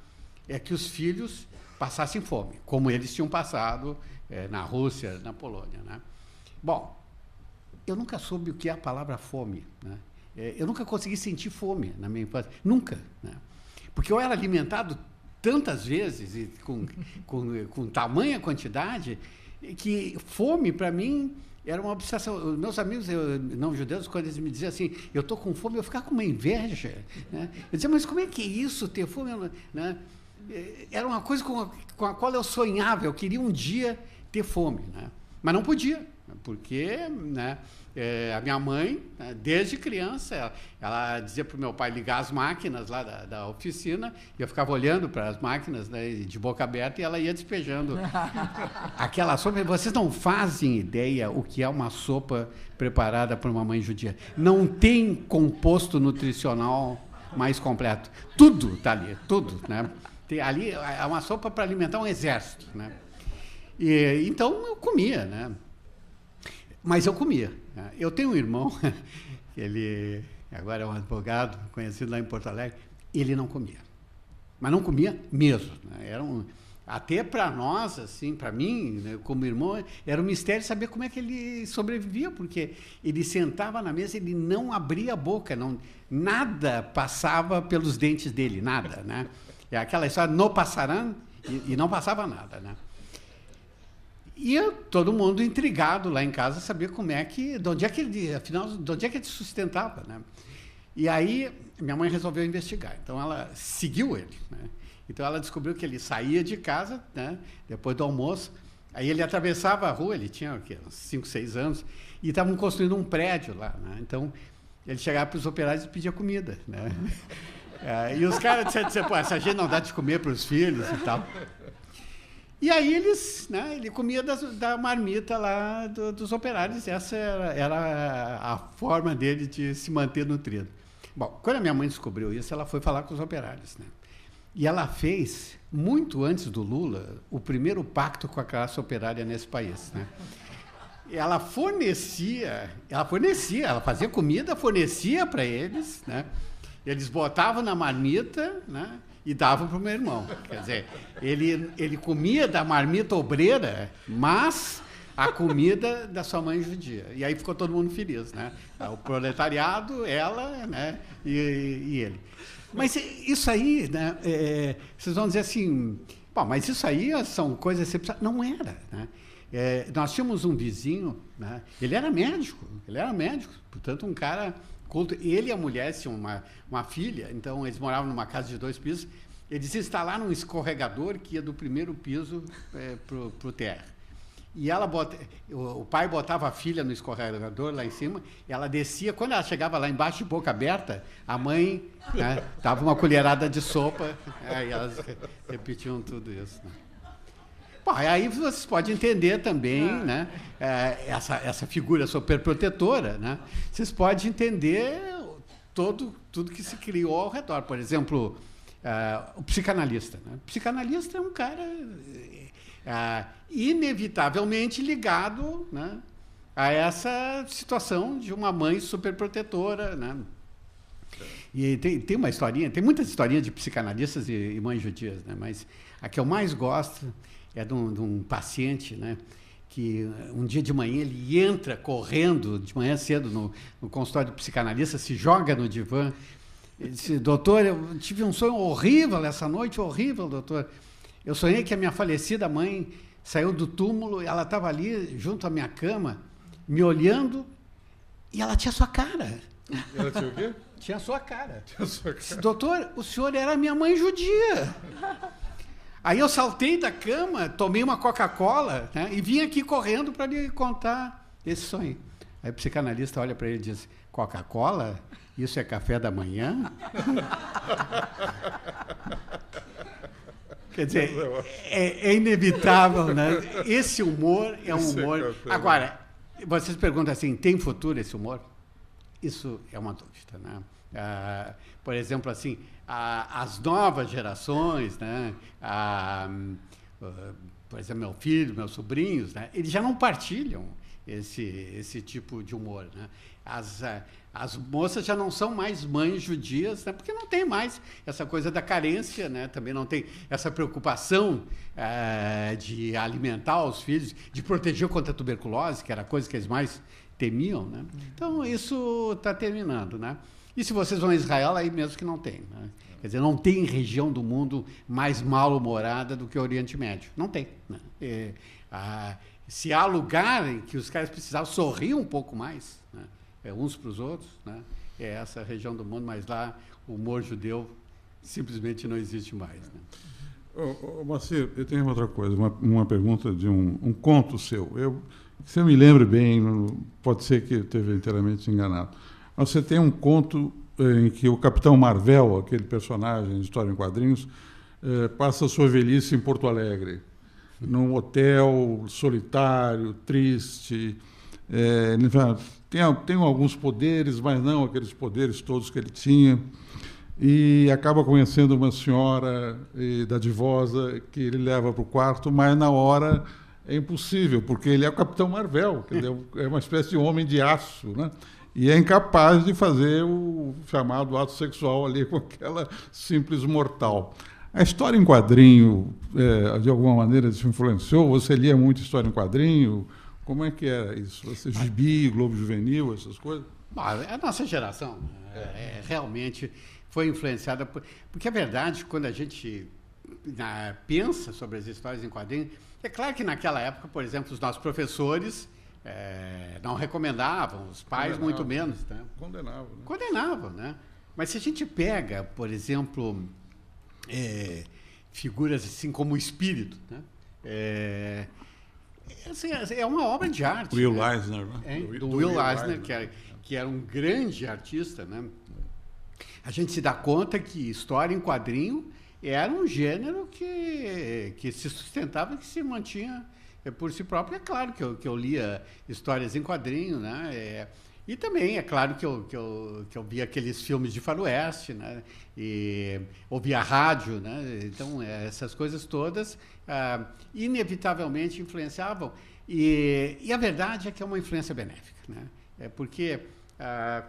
é que os filhos passassem fome, como eles tinham passado na Rússia, na Polônia, né? Bom, eu nunca soube o que é a palavra fome, né? Eu nunca consegui sentir fome na minha infância, nunca, né? Porque eu era alimentado tantas vezes e com tamanha quantidade que fome, para mim, era uma obsessão. Meus amigos não judeus, quando eles me diziam assim, eu estou com fome, eu ficava com uma inveja, né? Eu dizia, mas como é que é isso, ter fome? Né? Era uma coisa com a qual eu sonhava, eu queria um dia ter fome, né? Mas não podia, porque, né, a minha mãe, né, desde criança, ela dizia para o meu pai ligar as máquinas lá da oficina, e eu ficava olhando para as máquinas, né, de boca aberta, e ela ia despejando aquela sopa. Vocês não fazem ideia o que é uma sopa preparada por uma mãe judia. Não tem composto nutricional mais completo. Tudo está ali, tudo, né? Ali é uma sopa para alimentar um exército, né? Então eu comia, né? Mas eu comia, né? Eu tenho um irmão, ele agora é um advogado conhecido lá em Porto Alegre, ele não comia. Mas não comia mesmo, né? Até para nós, assim, para mim, né, como irmão, era um mistério saber como é que ele sobrevivia, porque ele sentava na mesa, ele não abria a boca, nada passava pelos dentes dele, nada, né? É aquela história, não passarão, e não passava nada, né? E todo mundo intrigado lá em casa, saber como é que, de onde é que ele se sustentava, né? E aí, minha mãe resolveu investigar. Então, ela seguiu ele, né? Então, ela descobriu que ele saía de casa, né, depois do almoço, aí ele atravessava a rua, ele tinha o quê, uns 5, 6 anos, e estavam construindo um prédio lá, né? Então, ele chegava para os operários e pedia comida, né? E os caras disseram, pô, essa gente não dá de comer para os filhos e tal. E aí ele comia da marmita lá dos operários, essa era a forma dele de se manter nutrido. Bom, quando a minha mãe descobriu isso, ela foi falar com os operários, né? E ela fez, muito antes do Lula, o primeiro pacto com a classe operária nesse país, né? Ela fazia comida, fornecia para eles, né? Eles botavam na marmita, né, e davam para o meu irmão. Quer dizer, ele comia da marmita obreira, mas a comida da sua mãe judia. E aí ficou todo mundo feliz, né? O proletariado, ela, né, e ele. Mas isso aí, né, vocês vão dizer assim, pô, mas isso aí são coisas excepcionais. Não era, né? Nós tínhamos um vizinho, né, ele era médico, portanto um cara culto. Ele e a mulher tinham uma filha, então eles moravam numa casa de 2 pisos, eles instalaram um escorregador que ia do primeiro piso para o térreo. E o pai botava a filha no escorregador lá em cima, e ela descia, quando ela chegava lá embaixo de boca aberta, a mãe, né, dava uma colherada de sopa, e elas repetiam tudo isso, né? Bom, aí vocês podem entender também, né, essa figura superprotetora, né? Vocês podem entender tudo que se criou ao redor. Por exemplo, o psicanalista. Né? O psicanalista é um cara inevitavelmente ligado, né, a essa situação de uma mãe superprotetora, né? E tem uma historinha, tem muitas historinhas de psicanalistas e mães judias, né? Mas a que eu mais gosto é de um paciente, né, que um dia de manhã ele entra correndo, de manhã cedo, no consultório do psicanalista, se joga no divã. Ele disse: doutor, eu tive um sonho horrível essa noite, horrível, doutor. Eu sonhei que a minha falecida mãe saiu do túmulo, ela estava ali junto à minha cama, me olhando, e ela tinha sua cara. Ela tinha o quê? Tinha a sua cara. Tinha a sua cara. Disse: doutor, o senhor era minha mãe judia. Aí eu saltei da cama, tomei uma Coca-Cola, né, e vim aqui correndo para lhe contar esse sonho. Aí o psicanalista olha para ele e diz: Coca-Cola? Isso é café da manhã? Quer dizer, é inevitável, né? Esse humor é um humor... Agora, vocês perguntam assim, tem futuro esse humor? Isso é uma dúvida, né? Por exemplo, assim, as novas gerações, né? Por exemplo, meu filho, meus sobrinhos, né? Eles já não partilham esse tipo de humor, né? As moças já não são mais mães judias, né? Porque não tem mais essa coisa da carência, né? Também não tem essa preocupação de alimentar os filhos, de proteger contra a tuberculose, que era a coisa que eles mais temiam, né? Então, isso está terminando, né? E se vocês vão a Israel, aí mesmo que não tem, né? Quer dizer, não tem região do mundo mais mal-humorada do que o Oriente Médio. Não tem, né? Se há lugar em que os caras precisavam sorrir um pouco mais, né, uns para os outros, né, é essa região do mundo, mas lá o humor judeu simplesmente não existe mais. Né? Moacir, eu tenho outra coisa, uma pergunta de um conto seu. Se eu me lembro bem, pode ser que eu esteja inteiramente enganado, mas você tem um conto em que o Capitão Marvel, aquele personagem de história em quadrinhos, passa a sua velhice em Porto Alegre, num hotel solitário, triste. Ele tem alguns poderes, mas não aqueles poderes todos que ele tinha. E acaba conhecendo uma senhora dadivosa que ele leva para o quarto, mas na hora é impossível, porque ele é o Capitão Marvel, é uma espécie de homem de aço, né? E é incapaz de fazer o chamado ato sexual ali com aquela simples mortal. A história em quadrinho, de alguma maneira, te influenciou? Você lia muito história em quadrinho? Como é que era isso? Você gibi, Globo Juvenil, essas coisas? A nossa geração realmente foi influenciada porque, é verdade, quando a gente pensa sobre as histórias em quadrinho, é claro que naquela época, por exemplo, os nossos professores não recomendavam, os pais muito menos. Né? Condenavam, né? Mas se a gente pega, por exemplo... figuras assim como o Espírito, né? É uma obra de arte. Will Eisner, né? Do Will Eisner, que era um grande artista, né? A gente se dá conta que história em quadrinho era um gênero que se sustentava e que se mantinha por si próprio. É claro que eu lia histórias em quadrinho, né? E também, é claro que eu via aqueles filmes de faroeste, né? E ouvia rádio, né? Então, essas coisas todas inevitavelmente influenciavam. E a verdade é que é uma influência benéfica, né? Porque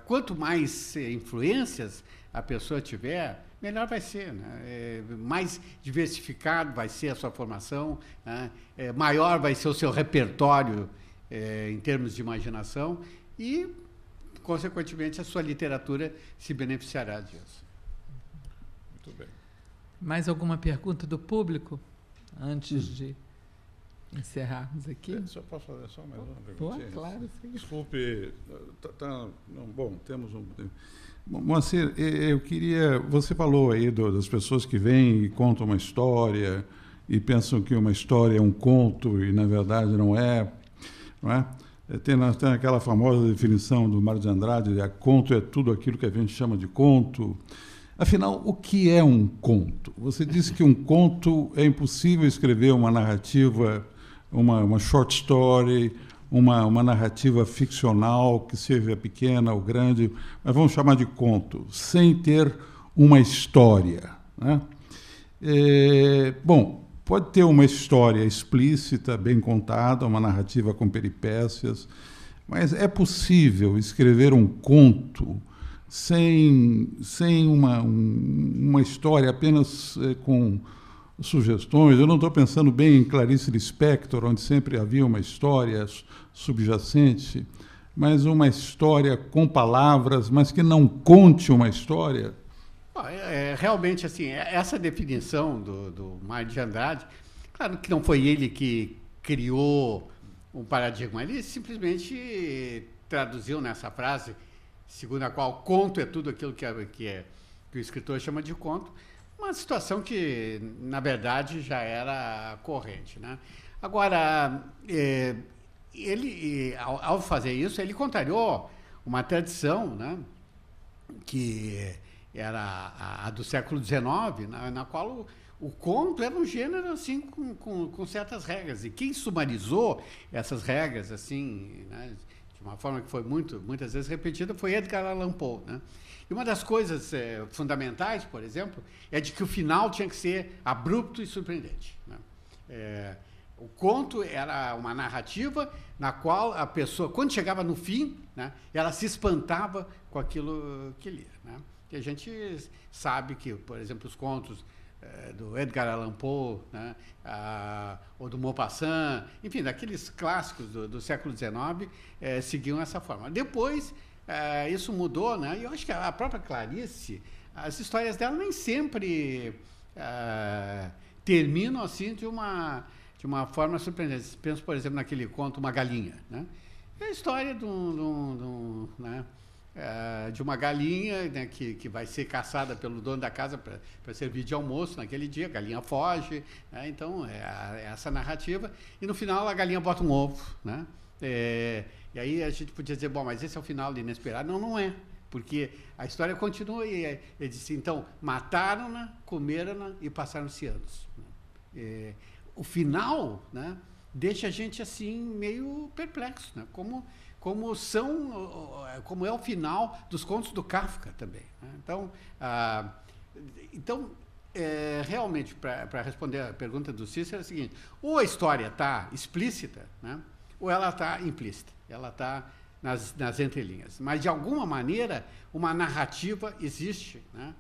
quanto mais influências a pessoa tiver, melhor vai ser, né? Mais diversificado vai ser a sua formação, né? Maior vai ser o seu repertório em termos de imaginação e, consequentemente, a sua literatura se beneficiará disso. Muito bem. Mais alguma pergunta do público antes de encerrarmos aqui? Só posso fazer só mais uma pergunta? Claro, sim. Desculpe. Bom, temos um... Moacir, eu queria... Você falou aí das pessoas que vêm e contam uma história e pensam que uma história é um conto e, na verdade, não é? Tem aquela famosa definição do Mário de Andrade, conto é tudo aquilo que a gente chama de conto. Afinal, o que é um conto? Você disse que um conto é impossível escrever uma narrativa, uma short story, uma narrativa ficcional, que seja pequena ou grande, mas vamos chamar de conto, sem ter uma história, né? Bom, pode ter uma história explícita, bem contada, uma narrativa com peripécias, mas é possível escrever um conto sem uma história, apenas com sugestões. Eu não estou pensando bem em Clarice Lispector, onde sempre havia uma história subjacente, mas uma história com palavras, mas que não conte uma história. Realmente, assim, essa definição do Mário de Andrade, claro que não foi ele que criou um paradigma, ele simplesmente traduziu nessa frase, segundo a qual conto é tudo aquilo que o escritor chama de conto, uma situação que, na verdade, já era corrente, né? Agora, ele, ao fazer isso, ele contrariou uma tradição, né, que era a do século XIX, na qual o conto era um gênero assim com certas regras. E quem sumarizou essas regras, assim, né, de uma forma que foi muitas vezes repetida, foi Edgar Allan Poe, né? E uma das coisas fundamentais, por exemplo, é de que o final tinha que ser abrupto e surpreendente, né? O conto era uma narrativa na qual a pessoa, quando chegava no fim, né, ela se espantava com aquilo que lia, né? Que a gente sabe que, por exemplo, os contos do Edgar Allan Poe, né, ou do Maupassant, enfim, daqueles clássicos do século XIX, seguiam essa forma. Depois, isso mudou, né? E eu acho que a própria Clarice, as histórias dela nem sempre terminam assim de uma forma surpreendente. Penso, por exemplo, naquele conto Uma Galinha, né? É a história né, de uma galinha, né, que vai ser caçada pelo dono da casa para servir de almoço naquele dia. A galinha foge, né? Então é essa narrativa, e no final a galinha bota um ovo, né? E aí a gente podia dizer, bom, mas esse é o final de Inesperado. Não, não é, porque a história continua e ele disse, então, mataram-na, comeram-na e passaram-se anos. O final, né, deixa a gente assim meio perplexo, né? Como é o final dos contos do Kafka também, né? Então, realmente, para responder a pergunta do Cícero, é o seguinte: ou a história está explícita, né, ou ela está implícita, ela está nas entrelinhas. Mas, de alguma maneira, uma narrativa existe, né?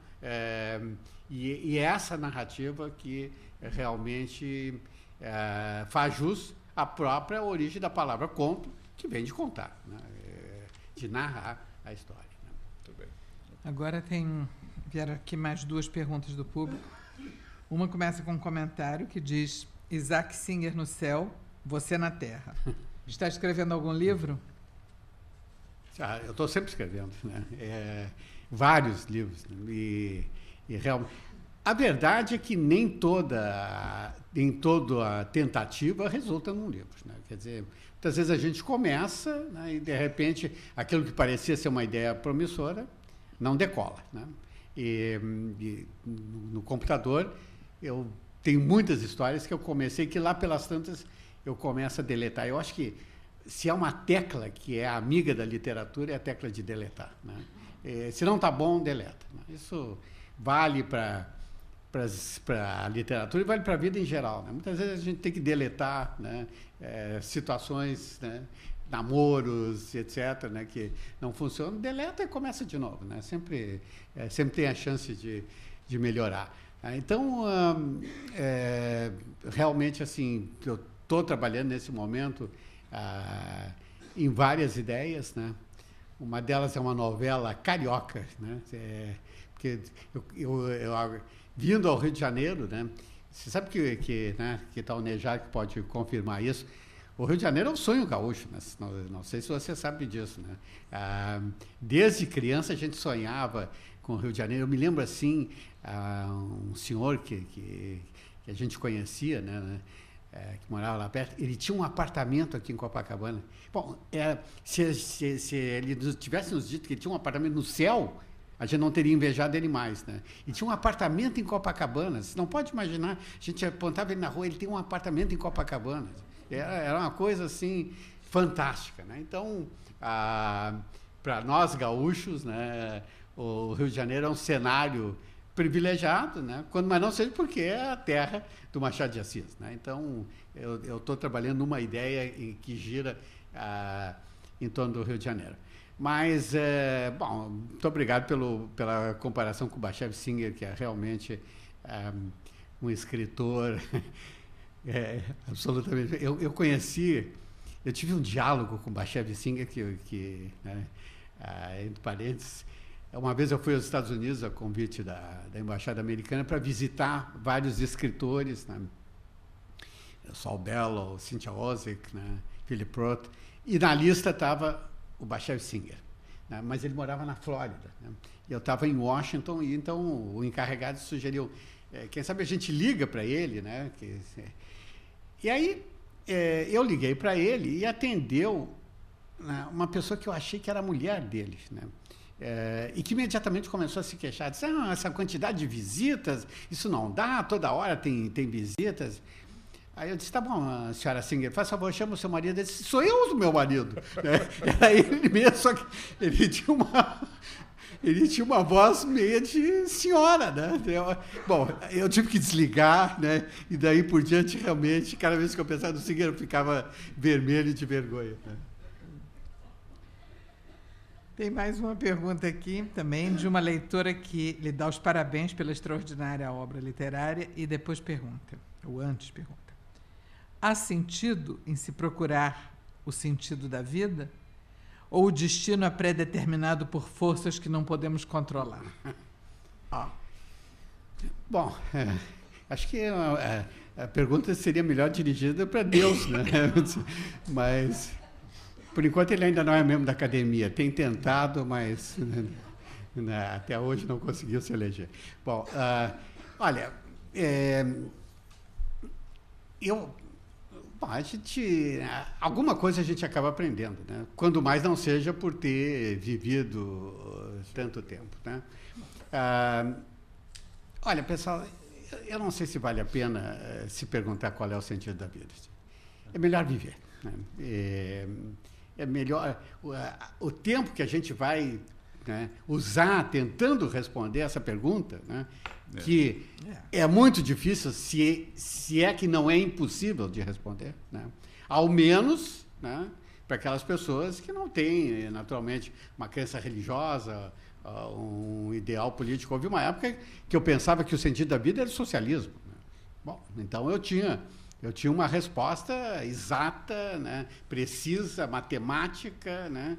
E é essa narrativa que realmente faz jus à própria origem da palavra conto, que vem de contar, né? De narrar a história, né? Muito bem. Agora vieram aqui mais duas perguntas do público. Uma começa com um comentário que diz: Isaac Singer no céu, você na terra. Está escrevendo algum livro? Eu estou sempre escrevendo, né? Vários livros, né? E realmente, a verdade é que nem toda a tentativa resulta num livro, né? Quer dizer, muitas vezes a gente começa, né, e, de repente, aquilo que parecia ser uma ideia promissora não decola, né? E no computador, eu tenho muitas histórias que eu comecei, que lá pelas tantas eu começo a deletar. Eu acho que se há uma tecla que é amiga da literatura, é a tecla de deletar, né? Se não está bom, deleta, né? Isso vale para a literatura e vale para a vida em geral, né? Muitas vezes a gente tem que deletar, né, situações, né, namoros, etc., né, que não funcionam, deleta e começa de novo, né? Sempre tem a chance de melhorar. Então, realmente, assim, eu estou trabalhando nesse momento em várias ideias, né? Uma delas é uma novela carioca, né? Porque eu vindo ao Rio de Janeiro, né? Você sabe que está o Nejar que pode confirmar isso. O Rio de Janeiro é um sonho gaúcho, né? Não sei se você sabe disso, né? Desde criança a gente sonhava com o Rio de Janeiro. Eu me lembro assim, um senhor que a gente conhecia, né? Que morava lá perto, ele tinha um apartamento aqui em Copacabana. Bom, se ele tivesse nos dito que ele tinha um apartamento no céu, a gente não teria invejado ele mais, né? E tinha um apartamento em Copacabana. Você não pode imaginar, a gente apontava ele na rua, ele tem um apartamento em Copacabana. Era uma coisa assim fantástica, né? Então, para nós gaúchos, né, o Rio de Janeiro é um cenário privilegiado, né? Mas não seja porque é a terra do Machado de Assis, né? Então, eu estou trabalhando numa ideia que gira em torno do Rio de Janeiro. Mas, bom, muito obrigado pela comparação com o Bashev Singer, que é realmente um escritor absolutamente... Eu conheci, eu tive um diálogo com o Bashev Singer, que né, entre parênteses, uma vez eu fui aos Estados Unidos a convite da Embaixada Americana para visitar vários escritores, né? Saul Bellow, Cynthia Ozick, né? Philip Roth, e na lista estava o Bashev Singer, né? Mas ele morava na Flórida, né? Eu estava em Washington, e então o encarregado sugeriu, quem sabe a gente liga para ele, né? E aí eu liguei para ele e atendeu, né, uma pessoa que eu achei que era a mulher dele, né? E que imediatamente começou a se queixar, disse, essa quantidade de visitas, isso não dá, toda hora tem visitas. Aí eu disse, tá bom, senhora Singer, faz favor, chama o seu marido. Ele disse, sou eu o meu marido. Era ele mesmo, só que ele tinha uma voz meio de senhora, né? Bom, eu tive que desligar, né? E daí por diante, realmente, cada vez que eu pensava no Singer, eu ficava vermelho de vergonha, né? Tem mais uma pergunta aqui, também, de uma leitora que lhe dá os parabéns pela extraordinária obra literária e depois pergunta, ou antes pergunta. Há sentido em se procurar o sentido da vida? Ou o destino é pré-determinado por forças que não podemos controlar? Bom, acho que a pergunta seria melhor dirigida para Deus, né? Mas, por enquanto, ele ainda não é membro da academia. Tem tentado, mas até hoje não conseguiu se eleger. Bom, olha, alguma coisa a gente acaba aprendendo, né? Quando mais não seja por ter vivido tanto tempo, né? Olha, pessoal, eu não sei se vale a pena se perguntar qual é o sentido da vida. É melhor viver, né? É melhor o tempo que a gente vai, né, usar tentando responder essa pergunta, né, que é muito difícil, se é que não é impossível de responder, né? Ao menos, né, para aquelas pessoas que não têm, naturalmente, uma crença religiosa, um ideal político. Houve uma época que eu pensava que o sentido da vida era o socialismo, né? Bom, então eu tinha uma resposta exata, né, precisa, matemática, né,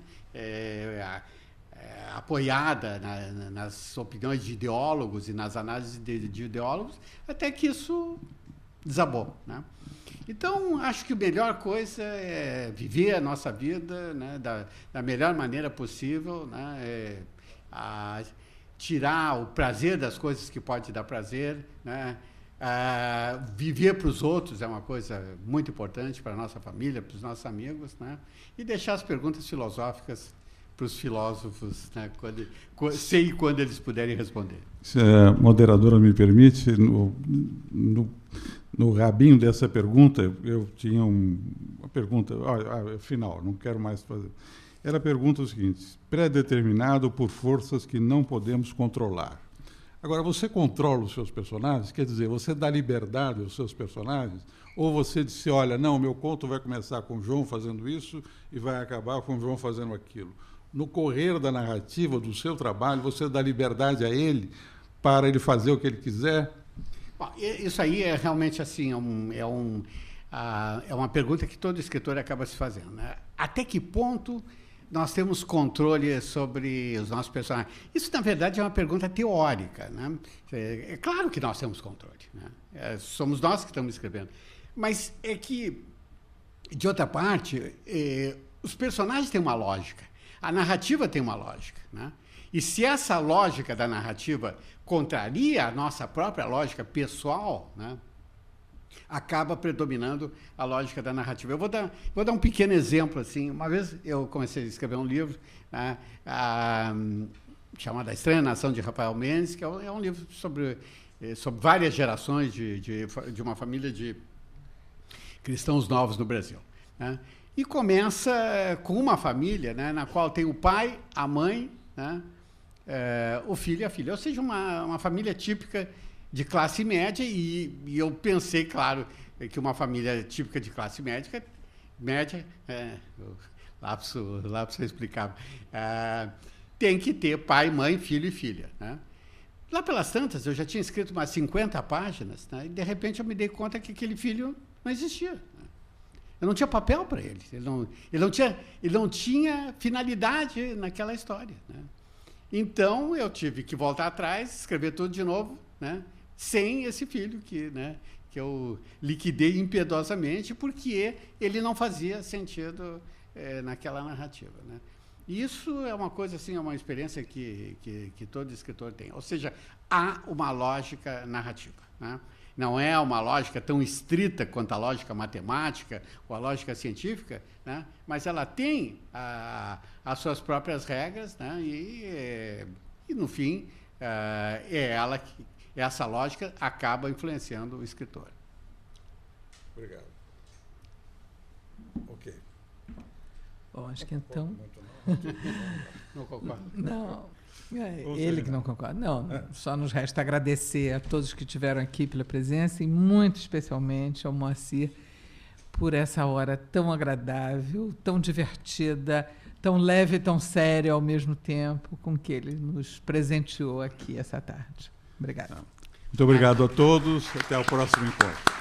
apoiada nas opiniões de ideólogos e nas análises de ideólogos, até que isso desabou, né? Então, acho que a melhor coisa é viver a nossa vida, né, da melhor maneira possível, né, tirar o prazer das coisas que pode dar prazer, né? Viver para os outros é uma coisa muito importante para a nossa família, para os nossos amigos, né? E deixar as perguntas filosóficas para os filósofos, né, quando eles puderem responder. Se a moderadora me permite, no rabinho dessa pergunta, eu tinha uma pergunta final, não quero mais fazer. Ela pergunta o seguinte: pré-determinado por forças que não podemos controlar. Agora, você controla os seus personagens? Quer dizer, você dá liberdade aos seus personagens? Ou você disse, olha, não, meu conto vai começar com o João fazendo isso e vai acabar com o João fazendo aquilo. No correr da narrativa, do seu trabalho, você dá liberdade a ele para ele fazer o que ele quiser? Bom, isso aí é realmente assim, é uma pergunta que todo escritor acaba se fazendo, né? Até que ponto nós temos controle sobre os nossos personagens? Isso, na verdade, é uma pergunta teórica, né? É claro que nós temos controle, né? Somos nós que estamos escrevendo. Mas é que, de outra parte, os personagens têm uma lógica, a narrativa tem uma lógica, né? E se essa lógica da narrativa contraria a nossa própria lógica pessoal, né, acaba predominando a lógica da narrativa. Eu vou dar um pequeno exemplo, assim. Uma vez eu comecei a escrever um livro, né, chamado A Estranha Nação, de Rafael Mendes, que é um livro sobre várias gerações de uma família de cristãos novos no Brasil, né? E começa com uma família, né, na qual tem o pai, a mãe, né, o filho e a filha. Ou seja, uma família típica de classe média, e eu pensei, claro, que uma família típica de classe média, lapso eu explicava, tem que ter pai, mãe, filho e filha, né? Lá pelas tantas, eu já tinha escrito umas 50 páginas, né, e de repente eu me dei conta que aquele filho não existia. Eu não tinha papel para ele. Ele não tinha finalidade naquela história, né? Então, eu tive que voltar atrás, escrever tudo de novo, né, sem esse filho né, que eu liquidei impiedosamente, porque ele não fazia sentido naquela narrativa, né? E isso é uma coisa, assim, é uma experiência que todo escritor tem. Ou seja, há uma lógica narrativa, né? Não é uma lógica tão estrita quanto a lógica matemática ou a lógica científica, né? Mas ela tem as suas próprias regras, né? E no fim, essa lógica acaba influenciando o escritor. Obrigado. Ok. Bom, acho que então... Não concordo. Não. Ele que não concorda. Não, só nos resta agradecer a todos que estiveram aqui pela presença e muito especialmente ao Moacir por essa hora tão agradável, tão divertida, tão leve e tão séria ao mesmo tempo com que ele nos presenteou aqui essa tarde. Obrigada. Muito obrigado a todos. Até o próximo encontro.